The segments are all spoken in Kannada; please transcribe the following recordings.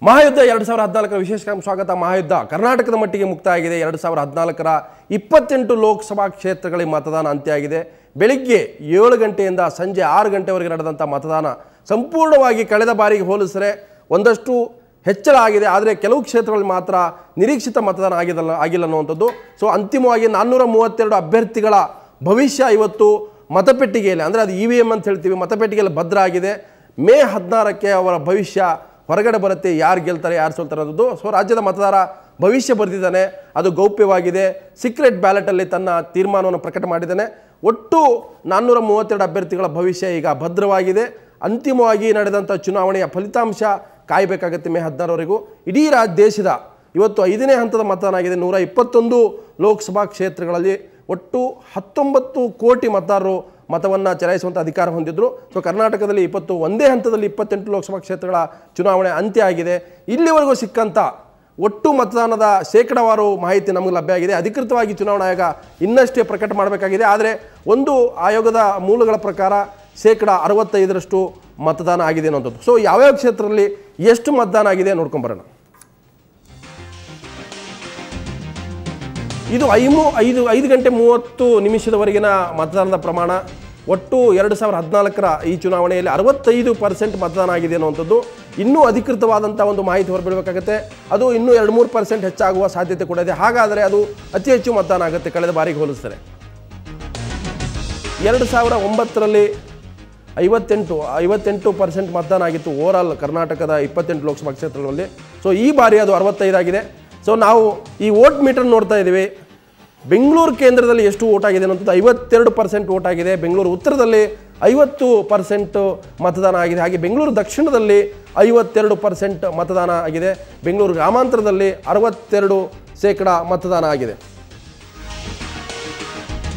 ಮಹಾಯುದ್ಧ 2014 ವಿಶೇಷ ಸ್ವಾಗತ. ಮಹಾಯುದ್ಧ ಕರ್ನಾಟಕದ ಮಟ್ಟಿಗೆ ಮುಕ್ತಾಯ ಆಗಿದೆ. 2014 28 ಲೋಕಸಭಾ ಕ್ಷೇತ್ರಗಳಿಗೆ ಮತದಾನ ಅಂತ್ಯ ಆಗಿದೆ. ಬೆಳಿಗ್ಗೆ 7 ಗಂಟೆಯಿಂದ ಸಂಜೆ 6 ಗಂಟೆವರೆಗೆ ನಡೆದಂಥ ಮತದಾನ ಸಂಪೂರ್ಣವಾಗಿ ಕಳೆದ ಬಾರಿಗೆ ಹೋಲಿಸಿದರೆ ಒಂದಷ್ಟು ಹೆಚ್ಚಳ ಆಗಿದೆ. ಆದರೆ ಕೆಲವು ಕ್ಷೇತ್ರಗಳಲ್ಲಿ ಮಾತ್ರ ನಿರೀಕ್ಷಿತ ಮತದಾನ ಆಗಿಲ್ಲ ಅನ್ನುವಂಥದ್ದು. ಸೊ ಅಂತಿಮವಾಗಿ 432 ಅಭ್ಯರ್ಥಿಗಳ ಭವಿಷ್ಯ ಇವತ್ತು ಮತಪೆಟ್ಟಿಗೆಯಲ್ಲಿ, ಅಂದರೆ ಅದು EVM ಅಂತ ಹೇಳ್ತೀವಿ, ಮತಪೆಟ್ಟಿಗೆಯಲ್ಲಿ ಭದ್ರ ಆಗಿದೆ. ಮೇ 16ಕ್ಕೆ ಅವರ ಭವಿಷ್ಯ ಹೊರಗಡೆ ಬರುತ್ತೆ. ಯಾರು ಗೆಲ್ತಾರೆ ಯಾರು ಸೋಲ್ತಾರೆ ಅನ್ನೋದು. ಸೊ ರಾಜ್ಯದ ಮತದಾರ ಭವಿಷ್ಯ ಬರೆದಿದ್ದಾನೆ, ಅದು ಗೌಪ್ಯವಾಗಿದೆ. ಸೀಕ್ರೆಟ್ ಬ್ಯಾಲೆಟಲ್ಲಿ ತನ್ನ ತೀರ್ಮಾನವನ್ನು ಪ್ರಕಟ ಮಾಡಿದ್ದಾನೆ. ಒಟ್ಟು 432 ಅಭ್ಯರ್ಥಿಗಳ ಭವಿಷ್ಯ ಈಗ ಭದ್ರವಾಗಿದೆ. ಅಂತಿಮವಾಗಿ ನಡೆದಂಥ ಚುನಾವಣೆಯ ಫಲಿತಾಂಶ ಕಾಯಬೇಕಾಗುತ್ತೆ ಮೇ 16ರವರೆಗೂ. ಇಡೀ ದೇಶದ ಇವತ್ತು 5ನೇ ಹಂತದ ಮತದಾನ ಆಗಿದೆ. 121 ಲೋಕಸಭಾ ಕ್ಷೇತ್ರಗಳಲ್ಲಿ ಒಟ್ಟು 19 ಕೋಟಿ ಮತದಾರರು ಮತವನ್ನು ಚಲಾಯಿಸುವಂಥ ಅಧಿಕಾರ ಹೊಂದಿದ್ರು. ಸೊ ಕರ್ನಾಟಕದಲ್ಲಿ ಒಂದೇ ಹಂತದಲ್ಲಿ 28 ಲೋಕಸಭಾ ಕ್ಷೇತ್ರಗಳ ಚುನಾವಣೆ ಅಂತ್ಯ ಆಗಿದೆ. ಇಲ್ಲಿವರೆಗೂ ಸಿಕ್ಕಂಥ ಒಟ್ಟು ಮತದಾನದ ಶೇಕಡಾವಾರು ಮಾಹಿತಿ ನಮಗೆ ಲಭ್ಯ ಆಗಿದೆ. ಅಧಿಕೃತವಾಗಿ ಚುನಾವಣಾ ಆಯೋಗ ಇನ್ನಷ್ಟೇ ಪ್ರಕಟ ಮಾಡಬೇಕಾಗಿದೆ. ಆದರೆ ಒಂದು ಆಯೋಗದ ಮೂಲಗಳ ಪ್ರಕಾರ 65% ಮತದಾನ ಆಗಿದೆ ಅನ್ನೋಂಥದ್ದು. ಸೊ ಯಾವ್ಯಾವ ಕ್ಷೇತ್ರದಲ್ಲಿ ಎಷ್ಟು ಮತದಾನ ಆಗಿದೆ ನೋಡ್ಕೊಂಬರೋಣ. ಇದು 5 ಗಂಟೆ 30 ನಿಮಿಷದವರೆಗಿನ ಮತದಾನದ ಪ್ರಮಾಣ. ಒಟ್ಟು 2014 ಈ ಚುನಾವಣೆಯಲ್ಲಿ 65% ಮತದಾನ ಆಗಿದೆ ಅನ್ನುವಂಥದ್ದು. ಇನ್ನೂ ಅಧಿಕೃತವಾದಂಥ ಒಂದು ಮಾಹಿತಿ ಹೊರಬಿಡಬೇಕಾಗುತ್ತೆ. ಅದು ಇನ್ನೂ 2-3% ಹೆಚ್ಚಾಗುವ ಸಾಧ್ಯತೆ ಕೂಡ ಇದೆ. ಹಾಗಾದರೆ ಅದು ಅತಿ ಹೆಚ್ಚು ಮತದಾನ ಆಗುತ್ತೆ ಕಳೆದ ಬಾರಿಗೆ ಹೋಲಿಸ್ತಾರೆ. 2009ರಲ್ಲಿ 58% ಮತದಾನ ಆಗಿತ್ತು ಓವರಾಲ್ ಕರ್ನಾಟಕದ 28 ಲೋಕಸಭಾ ಕ್ಷೇತ್ರಗಳಲ್ಲಿ. ಸೊ ಈ ಬಾರಿ ಅದು 65 ಆಗಿದೆ. ಸೊ ನಾವು ಈ ವೋಟ್ ಮೀಟರ್ ನೋಡ್ತಾ ಇದ್ದೀವಿ. ಬೆಂಗಳೂರು ಕೇಂದ್ರದಲ್ಲಿ ಎಷ್ಟು ವೋಟ್ ಆಗಿದೆ ಅನ್ನೋದು 52% ವೋಟ್ ಆಗಿದೆ. ಬೆಂಗಳೂರು ಉತ್ತರದಲ್ಲಿ 50% ಮತದಾನ ಆಗಿದೆ. ಹಾಗೆ ಬೆಂಗಳೂರು ದಕ್ಷಿಣದಲ್ಲಿ 52% ಮತದಾನ ಆಗಿದೆ. ಬೆಂಗಳೂರು ಗ್ರಾಮಾಂತರದಲ್ಲಿ 62% ಮತದಾನ ಆಗಿದೆ.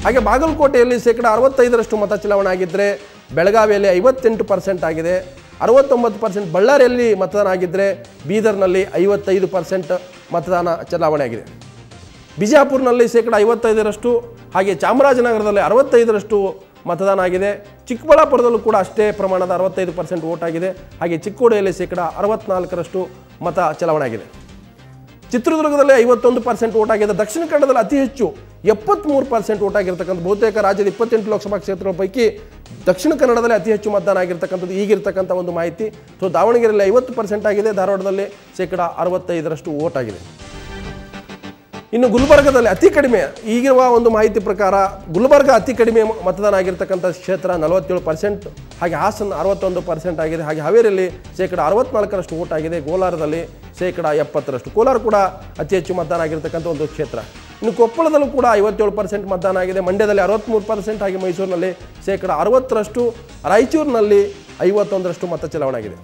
ಹಾಗೆ ಬಾಗಲಕೋಟೆಯಲ್ಲಿ 65% ಮತ ಚಲಾವಣೆ ಆಗಿದ್ದರೆ ಬೆಳಗಾವಿಯಲ್ಲಿ 58% ಆಗಿದೆ. 69% ಬಳ್ಳಾರಿಯಲ್ಲಿ ಮತದಾನ ಆಗಿದ್ದರೆ ಬೀದರ್ನಲ್ಲಿ 55% ಮತದಾನ ಚಲಾವಣೆ ಆಗಿದೆ. ಬಿಜಾಪುರ್ನಲ್ಲಿ 55%, ಹಾಗೆ ಚಾಮರಾಜನಗರದಲ್ಲಿ 65% ಮತದಾನ ಆಗಿದೆ. ಚಿಕ್ಕಬಳ್ಳಾಪುರದಲ್ಲೂ ಕೂಡ ಅಷ್ಟೇ ಪ್ರಮಾಣದ 65% ವೋಟ್ ಆಗಿದೆ. ಹಾಗೆ ಚಿಕ್ಕೋಡಿಯಲ್ಲಿ 64% ಮತ ಚಲಾವಣೆ ಆಗಿದೆ. ಚಿತ್ರದುರ್ಗದಲ್ಲಿ 51% ವೋಟ್ ಆಗಿದೆ. ದಕ್ಷಿಣ ಕನ್ನಡದಲ್ಲಿ ಅತಿ ಹೆಚ್ಚು 73% ವೋಟ್ ಆಗಿರ್ತಕ್ಕಂಥ ಬಹುತೇಕ ರಾಜ್ಯದ 28 ಲೋಕಸಭಾ ಕ್ಷೇತ್ರಗಳ ಪೈಕಿ ದಕ್ಷಿಣ ಕನ್ನಡದಲ್ಲಿ ಅತಿ ಹೆಚ್ಚು ಮತದಾನ ಆಗಿರ್ತಕ್ಕಂಥದ್ದು ಈಗಿರ್ತಕ್ಕಂಥ ಒಂದು ಮಾಹಿತಿ. ಸೊ ದಾವಣಗೆರೆಯಲ್ಲಿ 50% ಆಗಿದೆ. ಧಾರವಾಡದಲ್ಲಿ 65% ವೋಟ್ ಆಗಿದೆ. ಇನ್ನು ಗುಲ್ಬರ್ಗದಲ್ಲಿ ಅತಿ ಕಡಿಮೆ, ಈಗಿರುವ ಒಂದು ಮಾಹಿತಿ ಪ್ರಕಾರ ಗುಲ್ಬರ್ಗ ಅತಿ ಕಡಿಮೆ ಮತದಾನ ಆಗಿರ್ತಕ್ಕಂಥ ಕ್ಷೇತ್ರ 47%. ಹಾಗೆ ಹಾಸನ 61% ಆಗಿದೆ. ಹಾಗೆ ಹಾವೇರಿಯಲ್ಲಿ 64% ವೋಟ್ ಆಗಿದೆ. ಕೋಲಾರದಲ್ಲಿ 70%. ಕೋಲಾರ ಕೂಡ ಅತಿ ಹೆಚ್ಚು ಮತದಾನ ಆಗಿರ್ತಕ್ಕಂಥ ಒಂದು ಕ್ಷೇತ್ರ. ಇನ್ನು ಕೊಪ್ಪಳದಲ್ಲೂ ಕೂಡ 57% ಮತದಾನ ಆಗಿದೆ. ಮಂಡ್ಯದಲ್ಲಿ 63%, ಹಾಗೆ ಮೈಸೂರಿನಲ್ಲಿ 60%, ರಾಯಚೂರಿನಲ್ಲಿ 51% ಮತ ಚಲಾವಣೆ ಆಗಿದೆ.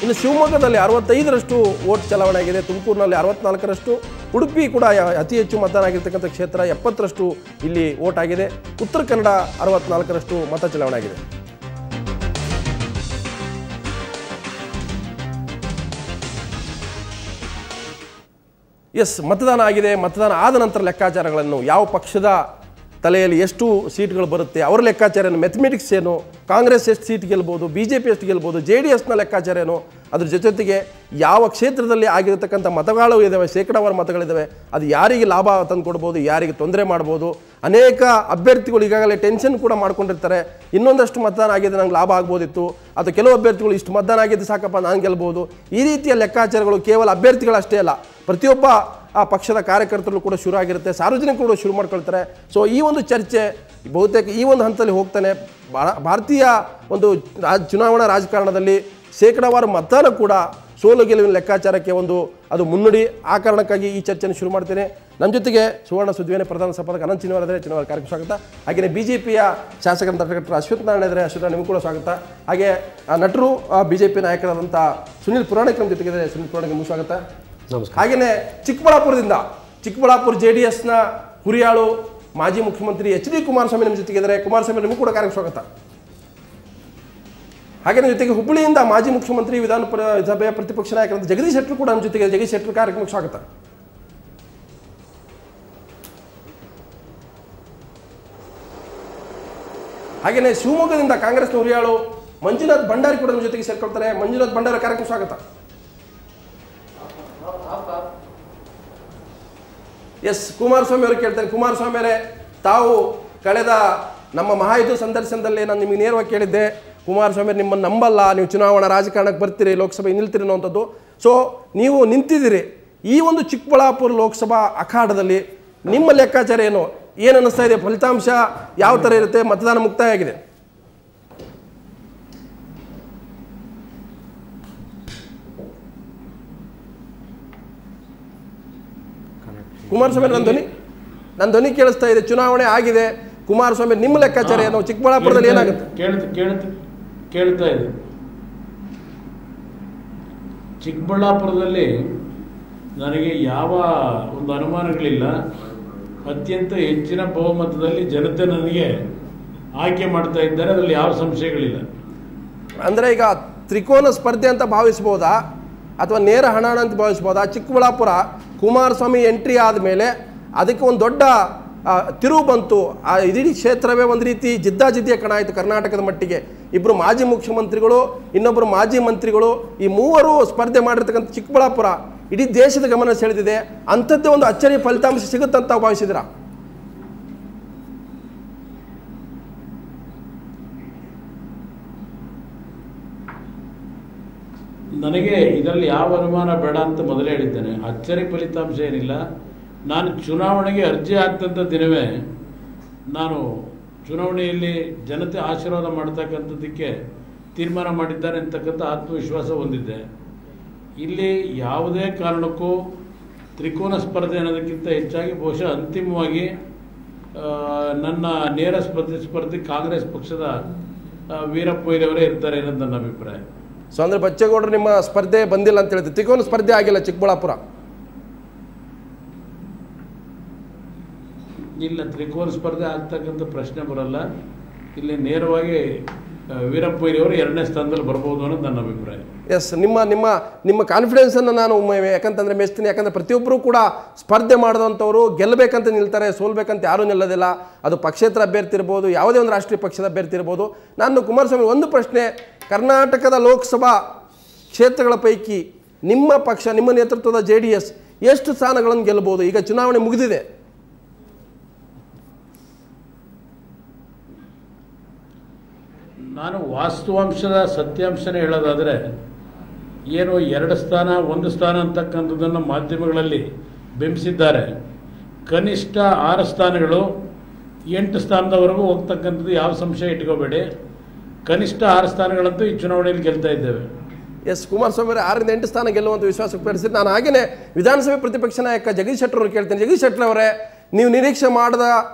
ಇನ್ನು ಶಿವಮೊಗ್ಗದಲ್ಲಿ 65% ವೋಟ್ ಚಲಾವಣೆ ಆಗಿದೆ. ತುಮಕೂರಿನಲ್ಲಿ 64%, ಉಡುಪಿ ಕೂಡ ಅತಿ ಹೆಚ್ಚು ಮತದಾನ ಆಗಿರ್ತಕ್ಕಂಥ ಕ್ಷೇತ್ರ 70% ಇಲ್ಲಿ ವೋಟ್ ಆಗಿದೆ. ಉತ್ತರ ಕನ್ನಡ 64% ಮತ ಚಲಾವಣೆ ಆಗಿದೆ. ಮತದಾನ ಆಗಿದೆ. ಮತದಾನ ಆದ ನಂತರ ಲೆಕ್ಕಾಚಾರಗಳನ್ನು, ಯಾವ ಪಕ್ಷದ ತಲೆಯಲ್ಲಿ ಎಷ್ಟು ಸೀಟ್ಗಳು ಬರುತ್ತೆ ಅವರ ಲೆಕ್ಕಾಚಾರ ಏನು, ಮೆಥಮೆಟಿಕ್ಸ್ ಏನು, ಕಾಂಗ್ರೆಸ್ ಎಷ್ಟು ಸೀಟ್ ಗೆಲ್ಬೋದು, BJP ಎಷ್ಟು ಗೆಲ್ಬೋದು, JDSನ ಲೆಕ್ಕಾಚಾರ ಏನು, ಅದ್ರ ಜೊತೆಗೆ ಯಾವ ಕ್ಷೇತ್ರದಲ್ಲಿ ಆಗಿರತಕ್ಕಂಥ ಮತಗಳು ಇದ್ದಾವೆ, ಶೇಕಡಾವಾರು ಮತಗಳಿದ್ದಾವೆ, ಅದು ಯಾರಿಗೆ ಲಾಭ ತಂದು ಕೊಡ್ಬೋದು, ಯಾರಿಗೆ ತೊಂದರೆ ಮಾಡ್ಬೋದು. ಅನೇಕ ಅಭ್ಯರ್ಥಿಗಳು ಈಗಾಗಲೇ ಟೆನ್ಷನ್ ಕೂಡ ಮಾಡ್ಕೊಂಡಿರ್ತಾರೆ. ಇನ್ನೊಂದಷ್ಟು ಮತದಾನ ಆಗಿದೆ, ನಂಗೆ ಲಾಭ ಆಗ್ಬೋದಿತ್ತು, ಅಥವಾ ಕೆಲವು ಅಭ್ಯರ್ಥಿಗಳು ಇಷ್ಟು ಮತದಾನ ಆಗಿದ್ದು ಸಾಕಪ್ಪ ನಾನು ಗೆಲ್ಬೋದು. ಈ ರೀತಿಯ ಲೆಕ್ಕಾಚಾರಗಳು ಕೇವಲ ಅಭ್ಯರ್ಥಿಗಳಷ್ಟೇ ಅಲ್ಲ, ಪ್ರತಿಯೊಬ್ಬ ಆ ಪಕ್ಷದ ಕಾರ್ಯಕರ್ತರು ಕೂಡ ಶುರು ಆಗಿರುತ್ತೆ, ಸಾರ್ವಜನಿಕರು ಕೂಡ ಶುರು ಮಾಡ್ಕೊಳ್ತಾರೆ. ಸೊ ಈ ಒಂದು ಚರ್ಚೆ ಬಹುತೇಕ ಈ ಒಂದು ಹಂತದಲ್ಲಿ ಹೋಗ್ತಾನೆ. ಭಾರತೀಯ ಒಂದು ಚುನಾವಣಾ ರಾಜಕಾರಣದಲ್ಲಿ ಶೇಕಡಾವಾರು ಮತದಾನ ಕೂಡ ಸೋಲು ಗೆಲುವಿನ ಲೆಕ್ಕಾಚಾರಕ್ಕೆ ಒಂದು ಅದು ಮುನ್ನುಡಿ. ಆ ಕಾರಣಕ್ಕಾಗಿ ಈ ಚರ್ಚೆಯನ್ನು ಶುರು ಮಾಡ್ತೇನೆ. ನನ್ನ ಜೊತೆಗೆ ಸುವರ್ಣ ಸುದ್ದಿವೇನೆ ಪ್ರಧಾನ ಸಂಪಾದಕ ಅನಂತ್ ಚಿನ್ನವರ ಕಾರ್ಯಕ್ರಮ ಸ್ವಾಗತ. ಹಾಗೆಯೇ BJPಯ ಶಾಸಕರಂತ ಡಾಕ್ಟರ್ ಅಶ್ವಥ್ ನಾರಾಯಣ ಇದ್ದಾರೆ. ಅಶ್ವಥ್ ನಿಮಗೂ ಕೂಡ ಸ್ವಾಗತ. ಹಾಗೆ ನಟರು BJP ನಾಯಕರಾದಂಥ ಸುನಿಲ್ ಪುರಾಣಿಕ್ ನಮ್ಮ ಜೊತೆಗಿದೆ. ಸುನಿಲ್ ಪುರಾಣಿಕ್ ನಿಮಗೂ ಸ್ವಾಗತ. ನಮಸ್ಕಾರ. ಹಾಗೆಯೇ ಚಿಕ್ಕಬಳ್ಳಾಪುರ JDSನ ಹುರಿಯಾಳು ಮಾಜಿ ಮುಖ್ಯಮಂತ್ರಿ HD ಕುಮಾರಸ್ವಾಮಿ ನಮ್ಮ ಜೊತೆಗಿದ್ದಾರೆ. ಕುಮಾರಸ್ವಾಮಿ ನಿಮಗೂ ಕೂಡ ಕಾರ್ಯಕ್ರಮ ಸ್ವಾಗತ. ಹಾಗೆ ಜೊತೆಗೆ ಹುಬ್ಬಳ್ಳಿಯಿಂದ ಮಾಜಿ ಮುಖ್ಯಮಂತ್ರಿ ವಿಧಾನಸಭೆಯ ಪ್ರತಿಪಕ್ಷ ನಾಯಕರಾದ ಜಗದೀಶ್ ಶೆಟ್ಟರ್ ಕೂಡ ನಮ್ಮ ಜೊತೆಗೆ. ಜಗದೀಶ್ ಶೆಟ್ಟರ್ ಕಾರ್ಯಕ್ರಮಕ್ಕೆ ಸ್ವಾಗತ. ಹಾಗೆಯೇ ಶಿವಮೊಗ್ಗದಿಂದ ಕಾಂಗ್ರೆಸ್ನ ಹುರಿಯಾಳು ಮಂಜುನಾಥ್ ಭಂಡಾರಿ ಕೂಡ ನಮ್ಮ ಜೊತೆಗೆ ಸೇರ್ಕೊಳ್ತಾರೆ. ಮಂಜುನಾಥ್ ಭಂಡಾರಿ ಕಾರ್ಯಕ್ರಮ ಸ್ವಾಗತ. ಎಸ್, ಕುಮಾರಸ್ವಾಮಿ ಅವರು ಕೇಳ್ತಾರೆ. ಕುಮಾರಸ್ವಾಮಿ ಅವರೇ, ತಾವು ಕಳೆದ ನಮ್ಮ ಮಹಾಯುದ್ಧ ಸಂದರ್ಶನದಲ್ಲಿ ನಾನು ನಿಮಗೆ ನೇರವಾಗಿ ಕೇಳಿದ್ದೆ, ಕುಮಾರಸ್ವಾಮಿ ನಿಮ್ಮನ್ನು ನಂಬಲ್ಲ, ನೀವು ಚುನಾವಣಾ ರಾಜಕಾರಣಕ್ಕೆ ಬರ್ತೀರಿ, ಲೋಕಸಭೆ ನಿಲ್ತೀರಿ ಅನ್ನೋಂಥದ್ದು. ಸೊ ನೀವು ನಿಂತಿದ್ದೀರಿ. ಈ ಒಂದು ಚಿಕ್ಕಬಳ್ಳಾಪುರ ಲೋಕಸಭಾ ಅಖಾಡದಲ್ಲಿ ನಿಮ್ಮ ಲೆಕ್ಕಾಚಾರ ಏನು ಅನ್ನಿಸ್ತಾ ಇದೆ? ಫಲಿತಾಂಶ ಯಾವ ಥರ ಇರುತ್ತೆ? ಮತದಾನ ಮುಕ್ತಾಯ ಆಗಿದೆ. ಕುಮಾರಸ್ವಾಮಿ, ನನ್ನ ಧ್ವನಿ ಕೇಳಿಸ್ತಾ ಇದೆ. ಚುನಾವಣೆ ಆಗಿದೆ, ಕುಮಾರಸ್ವಾಮಿ ನಿಮ್ಮ ಲೆಕ್ಕಾಚಾರ ಏನು? ಚಿಕ್ಕಬಳ್ಳಾಪುರದಲ್ಲಿ ಏನಾಗುತ್ತೆ? ಕೇಳ್ತಾ ಇದೆ. ಚಿಕ್ಕಬಳ್ಳಾಪುರದಲ್ಲಿ ನನಗೆ ಯಾವ ಒಂದು ಅನುಮಾನಗಳಿಲ್ಲ. ಅತ್ಯಂತ ಹೆಚ್ಚಿನ ಬಹುಮತದಲ್ಲಿ ಜನತೆ ನನಗೆ ಆಯ್ಕೆ ಮಾಡ್ತಾ ಇದ್ದಾರೆ, ಅದರಲ್ಲಿ ಯಾವ ಸಂಶಯಗಳಿಲ್ಲ. ಅಂದರೆ ಈಗ ತ್ರಿಕೋನ ಸ್ಪರ್ಧೆ ಅಂತ ಭಾವಿಸ್ಬೋದಾ ಅಥವಾ ನೇರ ಹಣಾಣ ಅಂತ ಭಾವಿಸ್ಬೋದಾ? ಚಿಕ್ಕಬಳ್ಳಾಪುರ ಕುಮಾರಸ್ವಾಮಿ ಎಂಟ್ರಿ ಆದಮೇಲೆ ಅದಕ್ಕೆ ಒಂದು ದೊಡ್ಡ ತಿರುವು ಬಂತು. ಆ ಇಡೀ ಕ್ಷೇತ್ರವೇ ಒಂದು ರೀತಿ ಜಿದ್ದಾಜಿದ್ದಿಯ ಕಣ ಆಯಿತು ಕರ್ನಾಟಕದ ಮಟ್ಟಿಗೆ. ಇಬ್ಬರು ಮಾಜಿ ಮುಖ್ಯಮಂತ್ರಿಗಳು, ಇನ್ನೊಬ್ಬರು ಮಾಜಿ ಮಂತ್ರಿಗಳು, ಈ ಮೂವರು ಸ್ಪರ್ಧೆ ಮಾಡಿರ್ತಕ್ಕಂಥ ಚಿಕ್ಕಬಳ್ಳಾಪುರ ಇಡೀ ದೇಶದ ಗಮನ ಸೆಳೆದಿದೆ. ಅಂಥದ್ದೇ ಒಂದು ಅಚ್ಚರಿಯ ಫಲಿತಾಂಶ ಸಿಗುತ್ತಂತ ಭಾವಿಸಿದಿರಾ? ನನಗೆ ಇದರಲ್ಲಿ ಯಾವ ಅನುಮಾನ ಬೇಡ ಅಂತ ಮೊದಲೇ ಹೇಳಿದ್ದೇನೆ. ಅಚ್ಚರಿ ಫಲಿತಾಂಶ ಏನಿಲ್ಲ. ನಾನು ಚುನಾವಣೆಗೆ ಅರ್ಜಿ ಹಾಕಿದಂಥ ದಿನವೇ ನಾನು ಚುನಾವಣೆಯಲ್ಲಿ ಜನತೆ ಆಶೀರ್ವಾದ ಮಾಡ್ತಕ್ಕಂಥದ್ದಕ್ಕೆ ತೀರ್ಮಾನ ಮಾಡಿದ್ದಾರೆ ಅಂತಕ್ಕಂಥ ಆತ್ಮವಿಶ್ವಾಸ ಹೊಂದಿದ್ದೆ. ಇಲ್ಲಿ ಯಾವುದೇ ಕಾರಣಕ್ಕೂ ತ್ರಿಕೋನ ಸ್ಪರ್ಧೆ ಅನ್ನೋದಕ್ಕಿಂತ ಹೆಚ್ಚಾಗಿ ಬಹುಶಃ ಅಂತಿಮವಾಗಿ ನನ್ನ ನೇರ ಸ್ಪರ್ಧಿ ಕಾಂಗ್ರೆಸ್ ಪಕ್ಷದ ವೀರಪ್ಪ ಮೊಯ್ಲಿಯವರೇ ಇರ್ತಾರೆ ಅನ್ನೋದು ನನ್ನ ಅಭಿಪ್ರಾಯ. ಸೊ ಅಂದರೆ ಬಚ್ಚೇಗೌಡರು ನಿಮ್ಮ ಸ್ಪರ್ಧೆ ಬಂದಿಲ್ಲ ಅಂತ ಹೇಳಿದ್ರೆ ತ್ರಿಕೋನ ಸ್ಪರ್ಧೆ ಆಗಿಲ್ಲ ಚಿಕ್ಕಬಳ್ಳಾಪುರ? ಇಲ್ಲ, ತ್ರಿಕೋನ ಸ್ಪರ್ಧೆ ಆಗ್ತಕ್ಕಂಥ ಪ್ರಶ್ನೆ ಬರಲ್ಲ. ಇಲ್ಲಿ ನೇರವಾಗಿ ವೀರಪ್ಪ ಮೊಯ್ಲಿಯವರು ಎರಡನೇ ಸ್ಥಾನದಲ್ಲಿ ಬರ್ಬೋದು ಅನ್ನೋದು ನನ್ನ ಅಭಿಪ್ರಾಯ. ಎಸ್, ನಿಮ್ಮ ಕಾನ್ಫಿಡೆನ್ಸನ್ನು ನಾನು ಯಾಕಂತಂದರೆ ಮೆಚ್ತೀನಿ. ಯಾಕಂದರೆ ಪ್ರತಿಯೊಬ್ಬರು ಕೂಡ ಸ್ಪರ್ಧೆ ಮಾಡಿದಂಥವ್ರು ಗೆಲ್ಲಬೇಕಂತ ನಿಲ್ತಾರೆ, ಸೋಲ್ಬೇಕಂತ ಯಾರೂ ನಿಲ್ಲೋದಿಲ್ಲ. ಅದು ಪಕ್ಷೇತರ ಅಭ್ಯರ್ಥಿ ಇರ್ಬೋದು, ಯಾವುದೇ ಒಂದು ರಾಷ್ಟ್ರೀಯ ಪಕ್ಷದ ಅಭ್ಯರ್ಥಿ ಇರ್ಬೋದು. ನಾನು ಕುಮಾರಸ್ವಾಮಿ ಒಂದು ಪ್ರಶ್ನೆ, ಕರ್ನಾಟಕದ ಲೋಕಸಭಾ ಕ್ಷೇತ್ರಗಳ ಪೈಕಿ ನಿಮ್ಮ ಪಕ್ಷ, ನಿಮ್ಮ ನೇತೃತ್ವದ JDS ಎಷ್ಟು ಸ್ಥಾನಗಳನ್ನು ಗೆಲ್ಲಬಹುದು? ಈಗ ಚುನಾವಣೆ ಮುಗಿದಿದೆ. ನಾನು ವಾಸ್ತವಾಂಶದ ಸತ್ಯಾಂಶನೇ ಹೇಳೋದಾದರೆ, ಏನು 2 ಸ್ಥಾನ 1 ಸ್ಥಾನ ಅಂತಕ್ಕಂಥದ್ದನ್ನು ಮಾಧ್ಯಮಗಳಲ್ಲಿ ಬಿಂಬಿಸಿದ್ದಾರೆ. ಕನಿಷ್ಠ 6 ಸ್ಥಾನಗಳು 8 ಸ್ಥಾನದವರೆಗೂ ಹೋಗ್ತಕ್ಕಂಥದ್ದು ಯಾವ ಸಂಶಯ ಇಟ್ಕೋಬೇಡಿ. ಕನಿಷ್ಠ 6 ಸ್ಥಾನಗಳಂತೂ ಈ ಚುನಾವಣೆಯಲ್ಲಿ ಗೆಲ್ತಾ ಇದ್ದೇವೆ. ಎಸ್, ಕುಮಾರಸ್ವಾಮಿ 6ರಿಂದ 8 ಸ್ಥಾನ ಗೆಲ್ಲುವಂಥ ವಿಶ್ವಾಸ ವ್ಯಕ್ತಪಡಿಸಿದ್ದು. ನಾನು ಹಾಗೆಯೇ ವಿಧಾನಸಭೆ ಪ್ರತಿಪಕ್ಷ ನಾಯಕ ಜಗದೀಶ್ ಶೆಟ್ಟರ್ ಅವರು ಕೇಳ್ತೇನೆ. ಜಗದೀಶ್ ಶೆಟ್ಟರ್ ಅವರೇ, ನೀವು ನಿರೀಕ್ಷೆ ಮಾಡದ